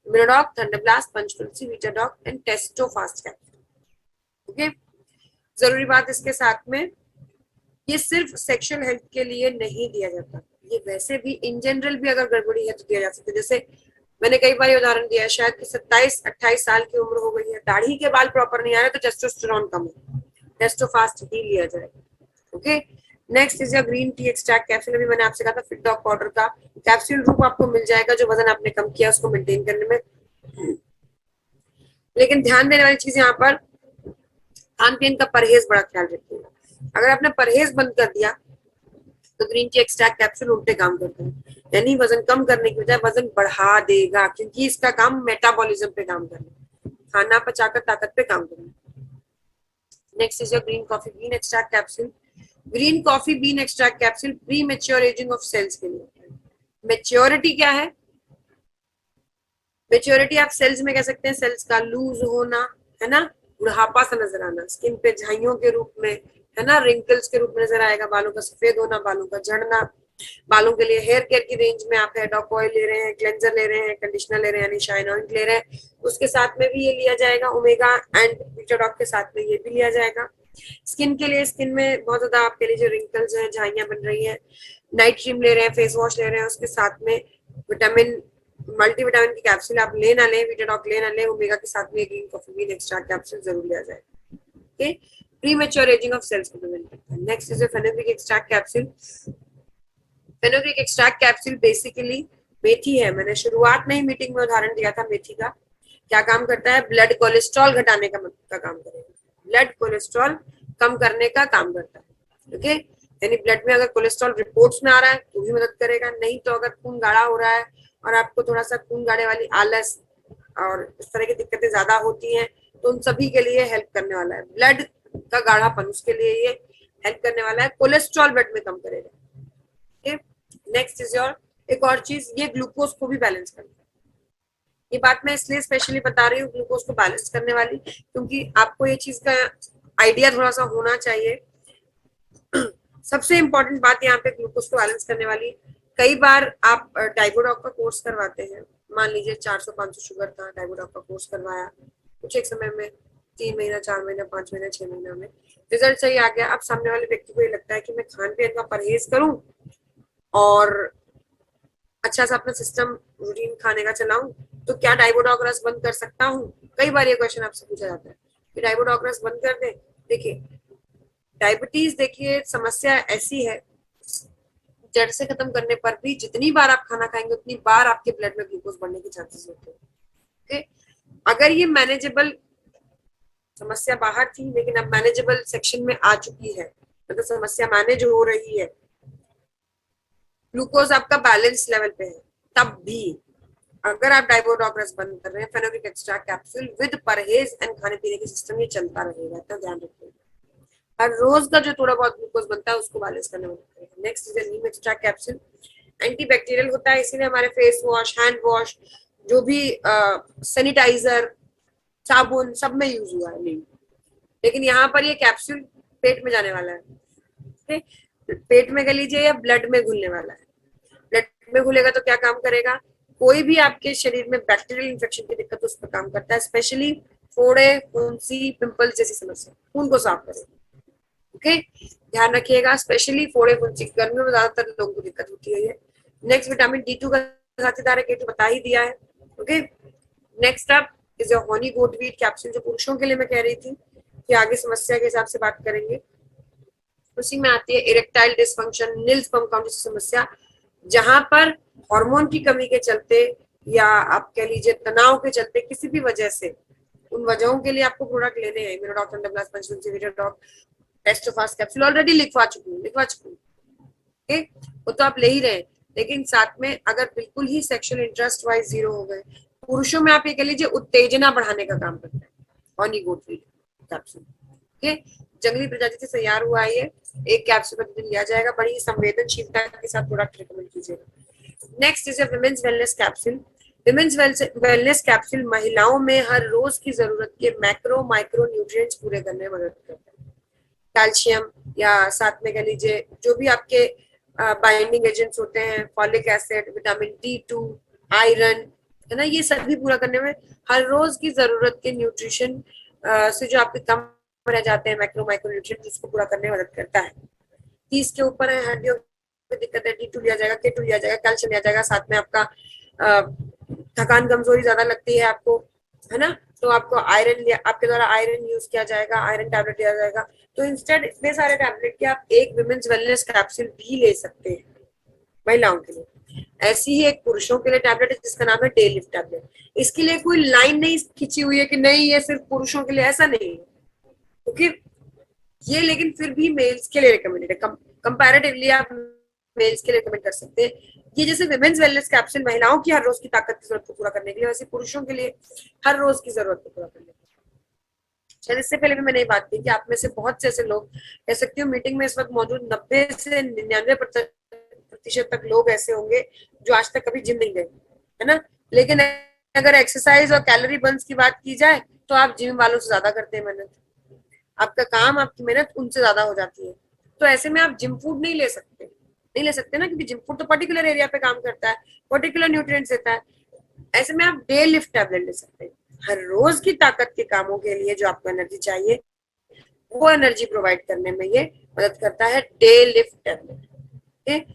Immunodoc, Thunderblast, Panchtulsi, Vitadoc and Testofast capsule. Okay, जरूरी बात इसके साथ में, ये सिर्फ सेक्सुअल हेल्थ के लिए नहीं दिया जाता, ये वैसे भी इन जनरल भी अगर गड़बड़ी है तो दिया जा सकता है। जैसे मैंने कई बार उदाहरण दिया है, शायद कि 27-28 साल की उम्र हो गई है, दाढ़ी के बाल प्रॉपर नहीं आ रहे, तो टेस्टोस्टेरोन कम है, टेस्टोफास्ट ही लिया जाएगा। Okay, next is green tea extract capsule. अभी मैंने आपसे कहा था फिटडॉक पाउडर का कैप्सूल रूप आपको मिल जाएगा जो वजन आपने कम किया उसको मेंटेन करने में। लेकिन ध्यान देने वाली चीज यहाँ पर खान पीन का परहेज बड़ा ख्याल रखिएगा। अगर आपने परहेज बंद कर दिया तो ग्रीन टी एक्सट्रैक्ट कैप्सूल उल्टे काम करता है, यानी वजन कम करने की बजाय वजन बढ़ा देगा, क्योंकि इसका काम मेटाबॉलिज्म पे काम करना है, खाना पचाकर ताकत पे काम करना है। Next is your green coffee bean extract capsule. Green coffee bean extract capsule premature ageing of cells के लिए। मेच्योरिटी क्या है? मेच्योरिटी आप सेल्स में कह सकते हैं सेल्स का लूज होना, है ना, बुढ़ापा सा नजर आना, स्किन पे झाइयों के रूप में, है ना, रिंकल्स के रूप में नजर आएगा, बालों का सफेद होना, बालों का झड़ना। बालों के लिए हेयर केयर की रेंज में आप हेड ऑफ ऑयल ले रहे हैं, क्लेंजर ले रहे हैं, कंडीशनर ले रहे हैं, यानी शाइन ऑयल ले रहे हैं, उसके साथ में भी ये लिया जाएगा, ओमेगा एंड विटाडॉक के साथ में ये भी लिया जाएगा। स्किन के लिए, स्किन में बहुत ज्यादा आपके लिए जो रिंकल्स हैं, झाइयां बन रही है, नाइट क्रीम ले रहे हैं, फेस वॉश ले रहे हैं, उसके साथ में विटामिन मल्टीविटामिन की कैप्सूल आप ले ना लें, विटाडॉक ले ना लें, ओमेगा के साथ में green coffee bean extract capsule जरूर लिया जाए। Okay, premature ageing of cells को प्रिवेंट करता है। Next is fenugreek extract capsule. Fenugreek extract capsule basically मेथी है। मैंने शुरुआत में ही मीटिंग में उदाहरण दिया था मेथी का। क्या काम करता है? ब्लड कोलेस्ट्रॉल घटाने का काम करेगा, ब्लड कोलेस्ट्रॉल कम करने का काम करता है। ओके, यानी ब्लड में अगर कोलेस्ट्रॉल रिपोर्ट्स में आ रहा है तो भी मदद करेगा, नहीं तो अगर खून गाढ़ा हो रहा है और आपको थोड़ा सा खून गाढ़े वाली आलस और इस तरह की दिक्कतें ज्यादा होती हैं तो उन सभी के लिए हेल्प करने वाला है। ब्लड का गाढ़ापन, उसके लिए ये हेल्प करने वाला है, कोलेस्ट्रॉल ब्लड में कम करेगा। ओके, नेक्स्ट इज योर एक और चीज, ये ग्लूकोज को भी बैलेंस करता है। ये बात मैं इसलिए स्पेशली बता रही हूँ ग्लूकोज को बैलेंस करने वाली, क्योंकि आपको ये चीज का आइडिया थोड़ा सा होना चाहिए। सबसे इंपॉर्टेंट बात यहाँ पे ग्लूकोज को बैलेंस करने वाली, कई बार आप डाइबोडॉक का कोर्स करवाते हैं, मान लीजिए 400-500 शुगर था, डाइबोडॉक का कोर्स करवाया, कुछ एक समय में 3 महीना, 4 महीना, 5 महीना, 6 महीना में रिजल्ट सही आ गया। अब सामने वाले व्यक्ति को ये लगता है कि मैं खान पीन का परहेज करूं और अच्छा सा अपना सिस्टम रूटीन खाने का चलाऊं, तो क्या डाइबोडॉक रस बंद कर सकता हूँ? कई बार ये क्वेश्चन आपसे पूछा जाता है कि डाइबोडॉक रस बंद कर दें। देखिए, डायबिटीज देखिए समस्या ऐसी है, जड़ से खत्म करने पर भी जितनी बार आप खाना खाएंगे उतनी बार आपके ब्लड में ग्लूकोज बढ़ने के चांसेस होते हैं। ओके, अगर ये मैनेजेबल समस्या बाहर थी लेकिन अब मैनेजेबल सेक्शन में आ चुकी है, मतलब समस्या मैनेज हो रही है, ग्लूकोज आपका बैलेंस लेवल पे है, तब भी अगर आप डाइबोडॉक रस बंद कर रहे हैं, फेनोग्रीक एक्सट्रैक्ट कैप्सूल विद परहेज एंड खाने पीने के सिस्टम, ये चलता रहेगा, तो ध्यान रखिए। हर रोज का जो थोड़ा बहुत ग्लूकोज बनता है उसको बैलेंस करने में मदद करेगा। Next is Neem extract capsule. Antibacterial होता है, इसीलिए हमारे फेस वॉश, हैंड वॉश, जो भी सैनिटाइजर, साबुन, सब में यूज हुआ है नीम। लेकिन यहाँ पर ये कैप्सूल पेट में जाने वाला है, पेट में कर लीजिए या ब्लड में घुलने वाला है। ब्लड में घुलेगा तो क्या काम करेगा? कोई भी आपके शरीर में बैक्टीरियल इन्फेक्शन की दिक्कत उस पर काम करता है, स्पेशली फोड़े, फुंसी, पिंपल्स जैसी समस्या, खून को साफ करेगा। ओके, ध्यान रखिएगा, स्पेशली फोड़े, फुंसी, गर्मियों में ज्यादातर लोगों को दिक्कत होती है ये। नेक्स्ट विटामिन D2 का साथीदार है, D2 बता ही दिया है। Okay, next up is your honey goat weed capsule, जो पुरुषों के लिए मैं कह रही थी कि आगे समस्या के हिसाब से बात करेंगे। उसी में आती है इरेक्टाइल डिसफंक्शन, नील स्पर्म काउंट जैसी समस्या, जहां पर हार्मोन की कमी के चलते या आप कह लीजिए तनाव के चलते किसी भी वजह से, उन वजहों के लिए आपको प्रोडक्ट लेने हैं। इम्यूनोडॉक, एंडोप्लास्ट, पंचतंत्र, विटाडॉक, टेस्टोफास्ट कैप्सूल ऑलरेडी लिखवा चुकी हूँ। ओके, वो तो आप ले ही रहे, लेकिन साथ में अगर बिल्कुल ही सेक्सुअल इंटरेस्ट वाइज जीरो हो गए, पुरुषों में आप ये कह लीजिए उत्तेजना बढ़ाने का काम करता है Honey goat weed capsule. Okay, जंगली प्रजाति से तैयार हुआ है ये, एक कैप्सूल प्रतिदिन लिया जाएगा, बड़ी संवेदनशीलता के साथ प्रोडक्ट रिकमेंड कीजिएगा। Next is women's wellness capsule. Women's wellness capsule महिलाओं में हर रोज की जरूरत के मैक्रो माइक्रो न्यूट्रिएंट्स पूरे करने में मदद करता है। कैल्शियम या साथ में कह लीजिए जो भी आपके बाइंडिंग एजेंट्स होते हैं, folic acid, vitamin D2, iron, है ना, ये सभी पूरा करने में हर रोज की जरूरत के न्यूट्रिशन से जो आपके कम रह जाते हैं मैक्रो माइक्रो न्यूट्रिएंट्स, उसको पूरा करने में मदद करता है। 30 के ऊपर है, हड्डियों की दिक्कत है, D2 लिया जाएगा, K2 लिया जाएगा, कैल्शियम लिया जाएगा, साथ में आपका थकान कमजोरी ज्यादा लगती है आपको, है ना, तो आपको आयरन लिया, आपके द्वारा आयरन यूज किया जाएगा, आयरन टैबलेट लिया जाएगा। तो इंस्टेड इतने सारे टैबलेट के आप एक विमेंस वेलनेस कैप्सूल भी ले सकते हैं महिलाओं के लिए। ऐसी ही एक पुरुषों के लिए टैबलेट है जिसका नाम है डे लिफ्ट टैबलेट। इसके लिए कोई लाइन नहीं खींची हुई है कि नहीं ये सिर्फ पुरुषों के लिए, ऐसा नहीं है, क्योंकि ये लेकिन फिर भी मेल्स के लिए रिकमेंडेड है। कंपैरेटिवली आप मेल्स के लिए रिकमेंड कर सकते हैं। ये जैसे विमेन्स वेलनेस कैप्सूल महिलाओं की हर रोज की ताकत की जरूरत को पूरा करने के लिए, वैसे पुरुषों के लिए हर रोज की जरूरत को पूरा करने के लिए। शायद इससे पहले भी मैंने ये बात की कि आप में से बहुत से ऐसे लोग, कह सकती हूँ मीटिंग में इस वक्त मौजूद 90 से 99% तक लोग ऐसे होंगे जो आज तक कभी जिम नहीं गए, है ना। लेकिन अगर एक्सरसाइज और कैलोरी बर्न्स की बात की जाए तो आप जिम वालों से ज्यादा करते हैं मेहनत। आपका काम, आपकी मेहनत उनसे ज्यादा हो जाती है। तो ऐसे में आप जिम फूड नहीं ले सकते ना, क्योंकि जिम फूड तो पर्टिकुलर एरिया पे काम करता है, पर्टिकुलर न्यूट्रिएंट्स देता है। ऐसे में आप डे लिफ्ट टैबलेट ले सकते हैं। हर रोज की ताकत के कामों के लिए जो आपको एनर्जी चाहिए, वो एनर्जी प्रोवाइड करने में ये मदद करता है डे लिफ्ट टैबलेट।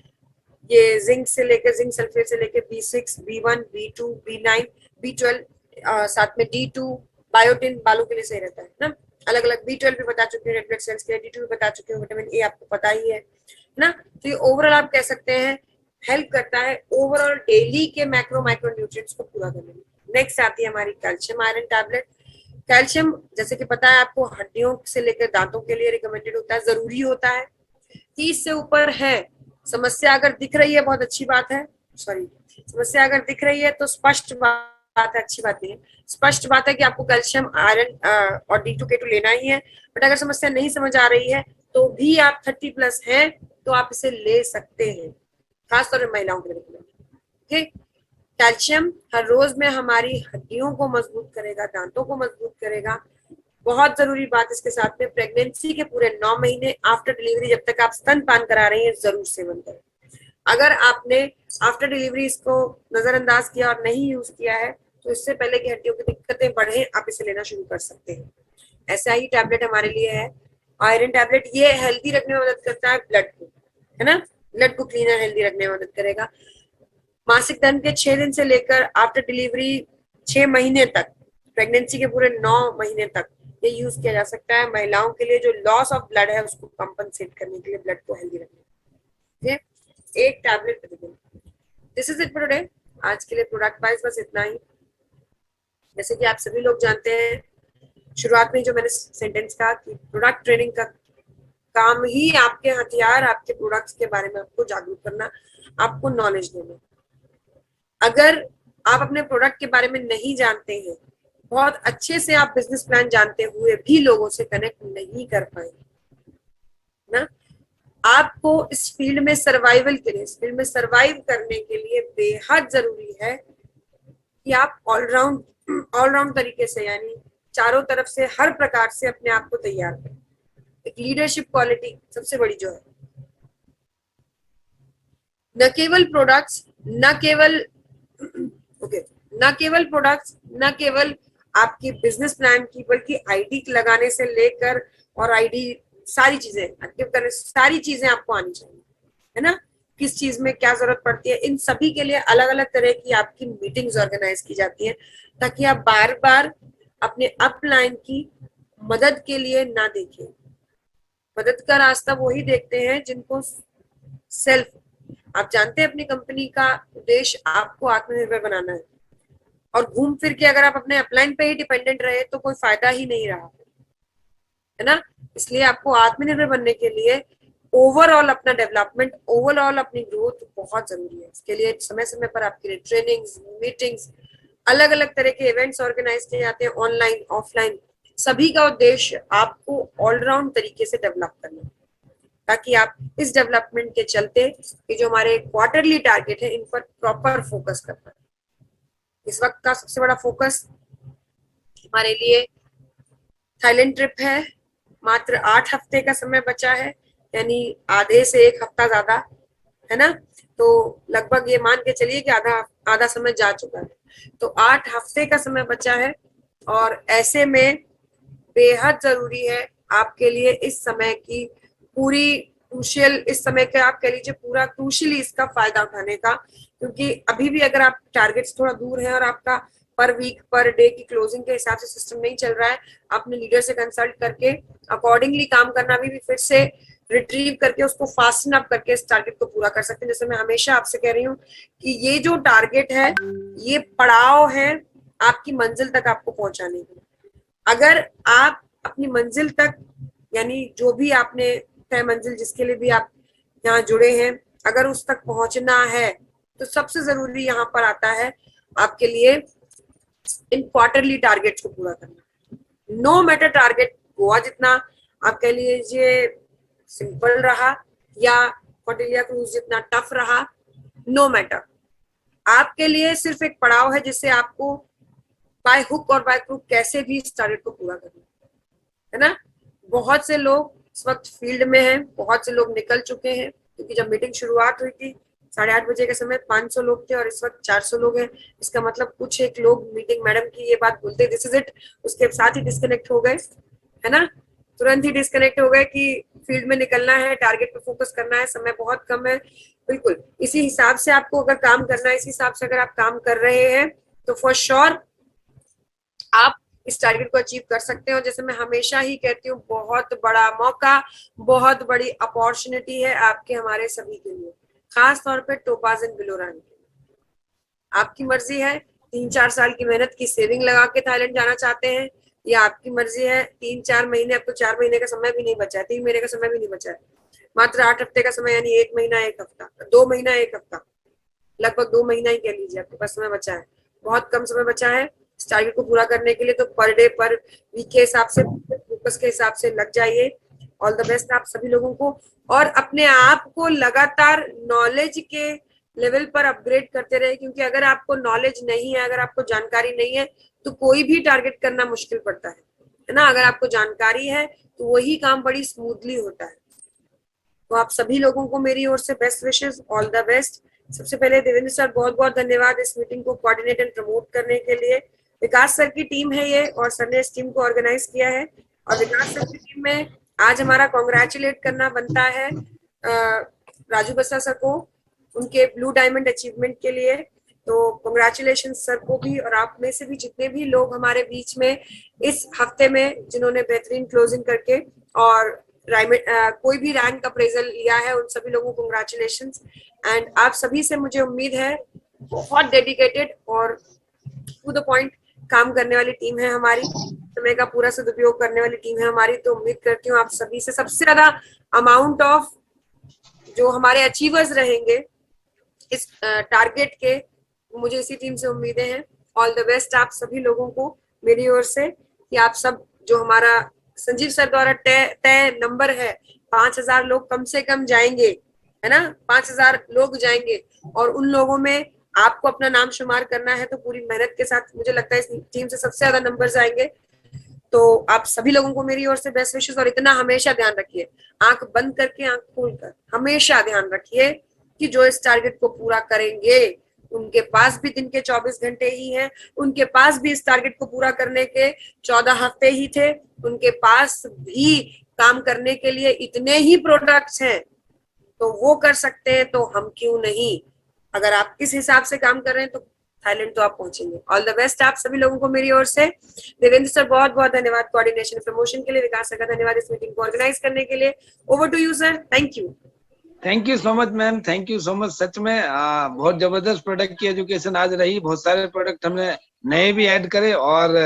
ये जिंक से लेकर, जिंक सल्फेट से लेकर B6, B1, B2, B9, B12, साथ में D2, बायोटिन बालों के लिए सही रहता है ना। अलग अलग B12 भी बता चुकी हूँ, रेड ब्लड सेल्स के लिए D2 भी बता चुकी हूँ, विटामिन ए आपको पता ही है ना। तो ये ओवरऑल आप कह सकते हैं हेल्प करता है ओवरऑल डेली के मैक्रो माइक्रो न्यूट्रिएंट्स को पूरा करने में। नेक्स्ट आती है हमारी कैल्शियम आयरन टैबलेट। कैल्शियम जैसे कि पता है आपको, हड्डियों से लेकर दांतों के लिए रिकमेंडेड होता है, जरूरी होता है। 30 से ऊपर है, समस्या अगर दिख रही है बहुत अच्छी बात है, सॉरी, समस्या अगर दिख रही है तो स्पष्ट बात है, अच्छी बात नहीं है, स्पष्ट बात है कि आपको कैल्शियम आयरन और D2K2 लेना ही है। बट अगर समस्या नहीं समझ आ रही है तो भी आप 30+ हैं तो आप इसे ले सकते हैं, खासतौर पर महिलाओं के लिए। ठीक, कैल्शियम हर रोज में हमारी हड्डियों को मजबूत करेगा, दांतों को मजबूत करेगा। बहुत जरूरी बात इसके साथ में, प्रेगनेंसी के पूरे 9 महीने आफ्टर डिलीवरी, जब तक आप स्तनपान करा रही हैं, जरूर सेवन करें। अगर आपने आफ्टर डिलीवरी इसको नजरअंदाज किया और नहीं यूज किया है तो इससे पहले की हड्डियों की दिक्कतें बढ़े, आप इसे लेना शुरू कर सकते हैं। ऐसा ही टैबलेट हमारे लिए है आयरन टैबलेट। ये हेल्दी रखने में मदद करता है ब्लड को, है ना, ब्लड को क्लीन और हेल्दी रखने में मदद करेगा। मासिक धर्म के 6 दिन से लेकर आफ्टर डिलीवरी 6 महीने तक, प्रेगनेंसी के पूरे 9 महीने तक ये यूज किया जा सकता है महिलाओं के लिए जो लॉस ऑफ ब्लड है उसको कंपनसेट करने के लिए, ब्लड को हेल्दी रखने। एक टैबलेट प्रतिदिन। This is it for today. आज के लिए प्रोडक्ट वाइज बस इतना ही। जैसे कि आप सभी लोग जानते हैं, शुरुआत में जो मैंने सेंटेंस कहा कि प्रोडक्ट ट्रेनिंग का काम ही आपके हथियार, आपके प्रोडक्ट्स के बारे में आपको जागरूक करना, आपको नॉलेज देना। अगर आप अपने प्रोडक्ट के बारे में नहीं जानते हैं, बहुत अच्छे से आप बिजनेस प्लान जानते हुए भी लोगों से कनेक्ट नहीं कर पाएंगे ना। आपको इस फील्ड में सर्वाइवल के लिए, इस फील्ड में सर्वाइव करने के लिए बेहद जरूरी है कि आप ऑलराउंड तरीके से, यानी चारों तरफ से, हर प्रकार से अपने आप को तैयार करें। एक लीडरशिप क्वालिटी सबसे बड़ी जो है, न केवल प्रोडक्ट्स, न केवल आपकी बिजनेस प्लान की, बल्कि आईडी लगाने से लेकर और आईडी सारी चीजें एक्टिव करने, सारी चीजें आपको आनी चाहिए, है ना। किस चीज में क्या जरूरत पड़ती है, इन सभी के लिए अलग अलग तरह की आपकी मीटिंग्स ऑर्गेनाइज की जाती है, ताकि आप बार बार अपने अपलाइन की मदद के लिए ना देखें। मदद का रास्ता वही देखते हैं जिनको सेल्फ, आप जानते हैं अपनी कंपनी का उद्देश्य आपको आत्मनिर्भर बनाना है, और घूम फिर के अगर आप अपने अपलाइन पे ही डिपेंडेंट रहे तो कोई फायदा ही नहीं रहा, है ना। इसलिए आपको आत्मनिर्भर बनने के लिए ओवरऑल अपना डेवलपमेंट, ओवरऑल अपनी ग्रोथ बहुत जरूरी है। इसके लिए समय समय पर आपके लिए ट्रेनिंग्स, मीटिंग्स, अलग अलग तरह के इवेंट्स ऑर्गेनाइज किए जाते हैं, ऑनलाइन ऑफलाइन। सभी का उद्देश्य आपको ऑलराउंड तरीके से डेवलप करना है, ताकि आप इस डेवलपमेंट के चलते ये जो हमारे क्वार्टरली टारगेट है इन पर प्रॉपर फोकस कर पाए। इस वक्त का सबसे बड़ा फोकस हमारे लिए थाईलैंड ट्रिप है। मात्र 8 हफ्ते का समय बचा है, यानी आधे से 1 हफ्ता ज्यादा, है ना। तो लगभग ये मान के चलिए कि आधा समय जा चुका है, तो 8 हफ्ते का समय बचा है। और ऐसे में बेहद जरूरी है आपके लिए इस समय की पूरी क्रूशियल, इस समय का आप कह लीजिए पूरा क्रूशियली इसका फायदा उठाने का, क्योंकि अभी भी अगर आप टारगेट्स थोड़ा दूर है और आपका पर वीक पर डे की क्लोजिंग के हिसाब से सिस्टम नहीं चल रहा है, आपने लीडर से कंसल्ट करके अकॉर्डिंगली काम करना, भी फिर से रिट्रीव करके उसको फास्टन अप करके इस टारगेट को पूरा कर सकते हैं। जैसे मैं हमेशा आपसे कह रही हूँ कि ये जो टारगेट है ये पड़ाव है आपकी मंजिल तक आपको पहुंचाने की। अगर आप अपनी मंजिल तक, यानी जो भी आपने तय मंजिल जिसके लिए भी आप यहाँ जुड़े हैं, अगर उस तक पहुंचना है तो सबसे जरूरी यहाँ पर आता है आपके लिए इन क्वार्टरली टारगेट्स को पूरा करना। नो मैटर टारगेट गोवा जितना आपके लिए सिंपल रहा या कौटिल्य क्रूज जितना टफ रहा, नो मैटर, आपके लिए सिर्फ एक पड़ाव है जिससे आपको बाय हुक और बाय क्रूक कैसे भी इस टारगेट को पूरा करना है ना। बहुत से लोग इस वक्त फील्ड में हैं, बहुत से लोग निकल चुके हैं, क्योंकि जब मीटिंग शुरुआत हुई थी 8:30 बजे के समय 500 लोग थे और इस वक्त 400 लोग हैं। इसका मतलब कुछ एक लोग मीटिंग मैडम की ये बात बोलते दिस इज इट, उसके साथ ही डिस्कनेक्ट हो गए, है ना, तुरंत ही डिस्कनेक्ट हो गए कि फील्ड में निकलना है, टारगेट पे फोकस करना है, समय बहुत कम है। बिल्कुल इसी हिसाब से आपको अगर काम करना है, इसी हिसाब से अगर आप काम कर रहे हैं तो फॉर श्योर आप इस टारगेट को अचीव कर सकते हो। जैसे मैं हमेशा ही कहती हूँ, बहुत बड़ा मौका, बहुत बड़ी अपॉर्चुनिटी है आपके हमारे सभी के लिए, खास तौर पे टोपाज एंड बिलोरान के लिए। आपकी मर्जी है 3-4 साल की मेहनत की सेविंग लगा के थाईलैंड जाना चाहते हैं, या आपकी मर्जी है 3-4 महीने, अब तो 4 महीने का समय भी नहीं बचा है, 3 महीने का समय भी नहीं बचा है, मात्र 8 हफ्ते का समय, यानी 1 महीना 1 हफ्ता, 2 महीना 1 हफ्ता, लगभग 2 महीना ही कह लीजिए आपके पास समय बचा है, बहुत कम समय बचा है इस टारगेट को पूरा करने के लिए। तो पर डे पर वीक के हिसाब से, फोकस के हिसाब से लग जाइए। ऑल द बेस्ट आप सभी लोगों को, और अपने आप को लगातार नॉलेज के लेवल पर अपग्रेड करते रहे, क्योंकि अगर आपको नॉलेज नहीं है, अगर आपको जानकारी नहीं है तो कोई भी टारगेट करना मुश्किल पड़ता है ना। अगर आपको जानकारी है तो वही काम बड़ी स्मूथली होता है। तो आप सभी लोगों को मेरी ओर से best wishes, all the best. सबसे पहले देवेंद्र सर बहुत बहुत धन्यवाद इस मीटिंग को कोऑर्डिनेट एंड प्रमोट करने के लिए। विकास सर की टीम है ये, और सर ने इस टीम को ऑर्गेनाइज किया है, और विकास सर की टीम में आज हमारा कॉन्ग्रेचुलेट करना बनता है राजू बस्सा सर को उनके ब्लू डायमंड अचीवमेंट के लिए। तो कॉन्ग्रेचुलेशन सर को भी, और आप में से भी जितने भी लोग हमारे बीच में इस हफ्ते में जिन्होंने बेहतरीन क्लोजिंग करके और कोई भी रैंक अप्रेजल लिया है, उन सभी लोगों को कंग्रेचुलेशन। एंड आप सभी से मुझे उम्मीद है बहुत डेडिकेटेड और टू द पॉइंट काम करने वाली टीम है हमारी, समय का पूरा सदुपयोग करने वाली टीम है हमारी। तो उम्मीद करती हूँ आप सभी से सबसे ज्यादा अमाउंट ऑफ जो हमारे अचीवर्स रहेंगे इस टारगेट के, मुझे इसी टीम से उम्मीदें हैं। ऑल द बेस्ट आप सभी लोगों को मेरी ओर से, कि आप सब जो हमारा संजीव सर द्वारा तय नंबर है 5000 लोग कम से कम जाएंगे, है ना, 5000 लोग जाएंगे, और उन लोगों में आपको अपना नाम शुमार करना है। तो पूरी मेहनत के साथ मुझे लगता है इस टीम से सबसे ज्यादा नंबर्स आएंगे। तो आप सभी लोगों को मेरी ओर से बेस्ट विशेस, और इतना हमेशा ध्यान रखिए, आंख बंद करके आंख खोलकर हमेशा ध्यान रखिए कि जो इस टारगेट को पूरा करेंगे उनके पास भी दिन के 24 घंटे ही हैं, उनके पास भी इस टारगेट को पूरा करने के 14 हफ्ते ही थे, उनके पास भी काम करने के लिए इतने ही प्रोडक्ट्स हैं, तो वो कर सकते हैं, तो हम क्यों नहीं। अगर आप इस हिसाब से काम कर रहे हैं तो थाईलैंड तो आप पहुंचेंगे। ऑल द बेस्ट आप सभी लोगों को मेरी ओर से। देवेंद्र सर बहुत बहुत धन्यवाद कोऑर्डिनेशन प्रमोशन के लिए, विकास सर का धन्यवाद इस मीटिंग को ऑर्गेनाइज करने के लिए। Over to you sir, thank you. Thank you so much ma'am, thank you so much. सच में बहुत जबरदस्त प्रोडक्ट की एजुकेशन आज रही, बहुत सारे प्रोडक्ट हमने नए भी ऐड करे, और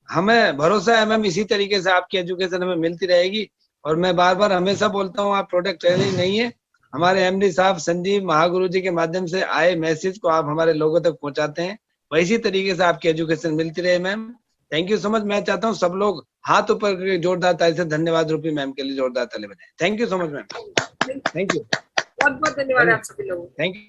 हमें भरोसा है मैम इसी तरीके से आपकी एजुकेशन हमें मिलती रहेगी। और मैं बार बार हमेशा बोलता हूँ, आप प्रोडक्ट ट्रेनिंग नहीं है, हमारे एमडी साहब संजीव महागुरु जी के माध्यम से आए मैसेज को आप हमारे लोगों तक पहुंचाते हैं, वैसी तरीके से आपकी एजुकेशन मिलती रहे ma'am. Thank you so much. मैं चाहता हूँ सब लोग हाथ ऊपर करके जोरदार ताली से धन्यवाद रूपी मैम के लिए जोरदार ताली बजाएं। Thank you so much ma'am, thank you, बहुत बहुत धन्यवाद आप सभी लोगों को। Thank you.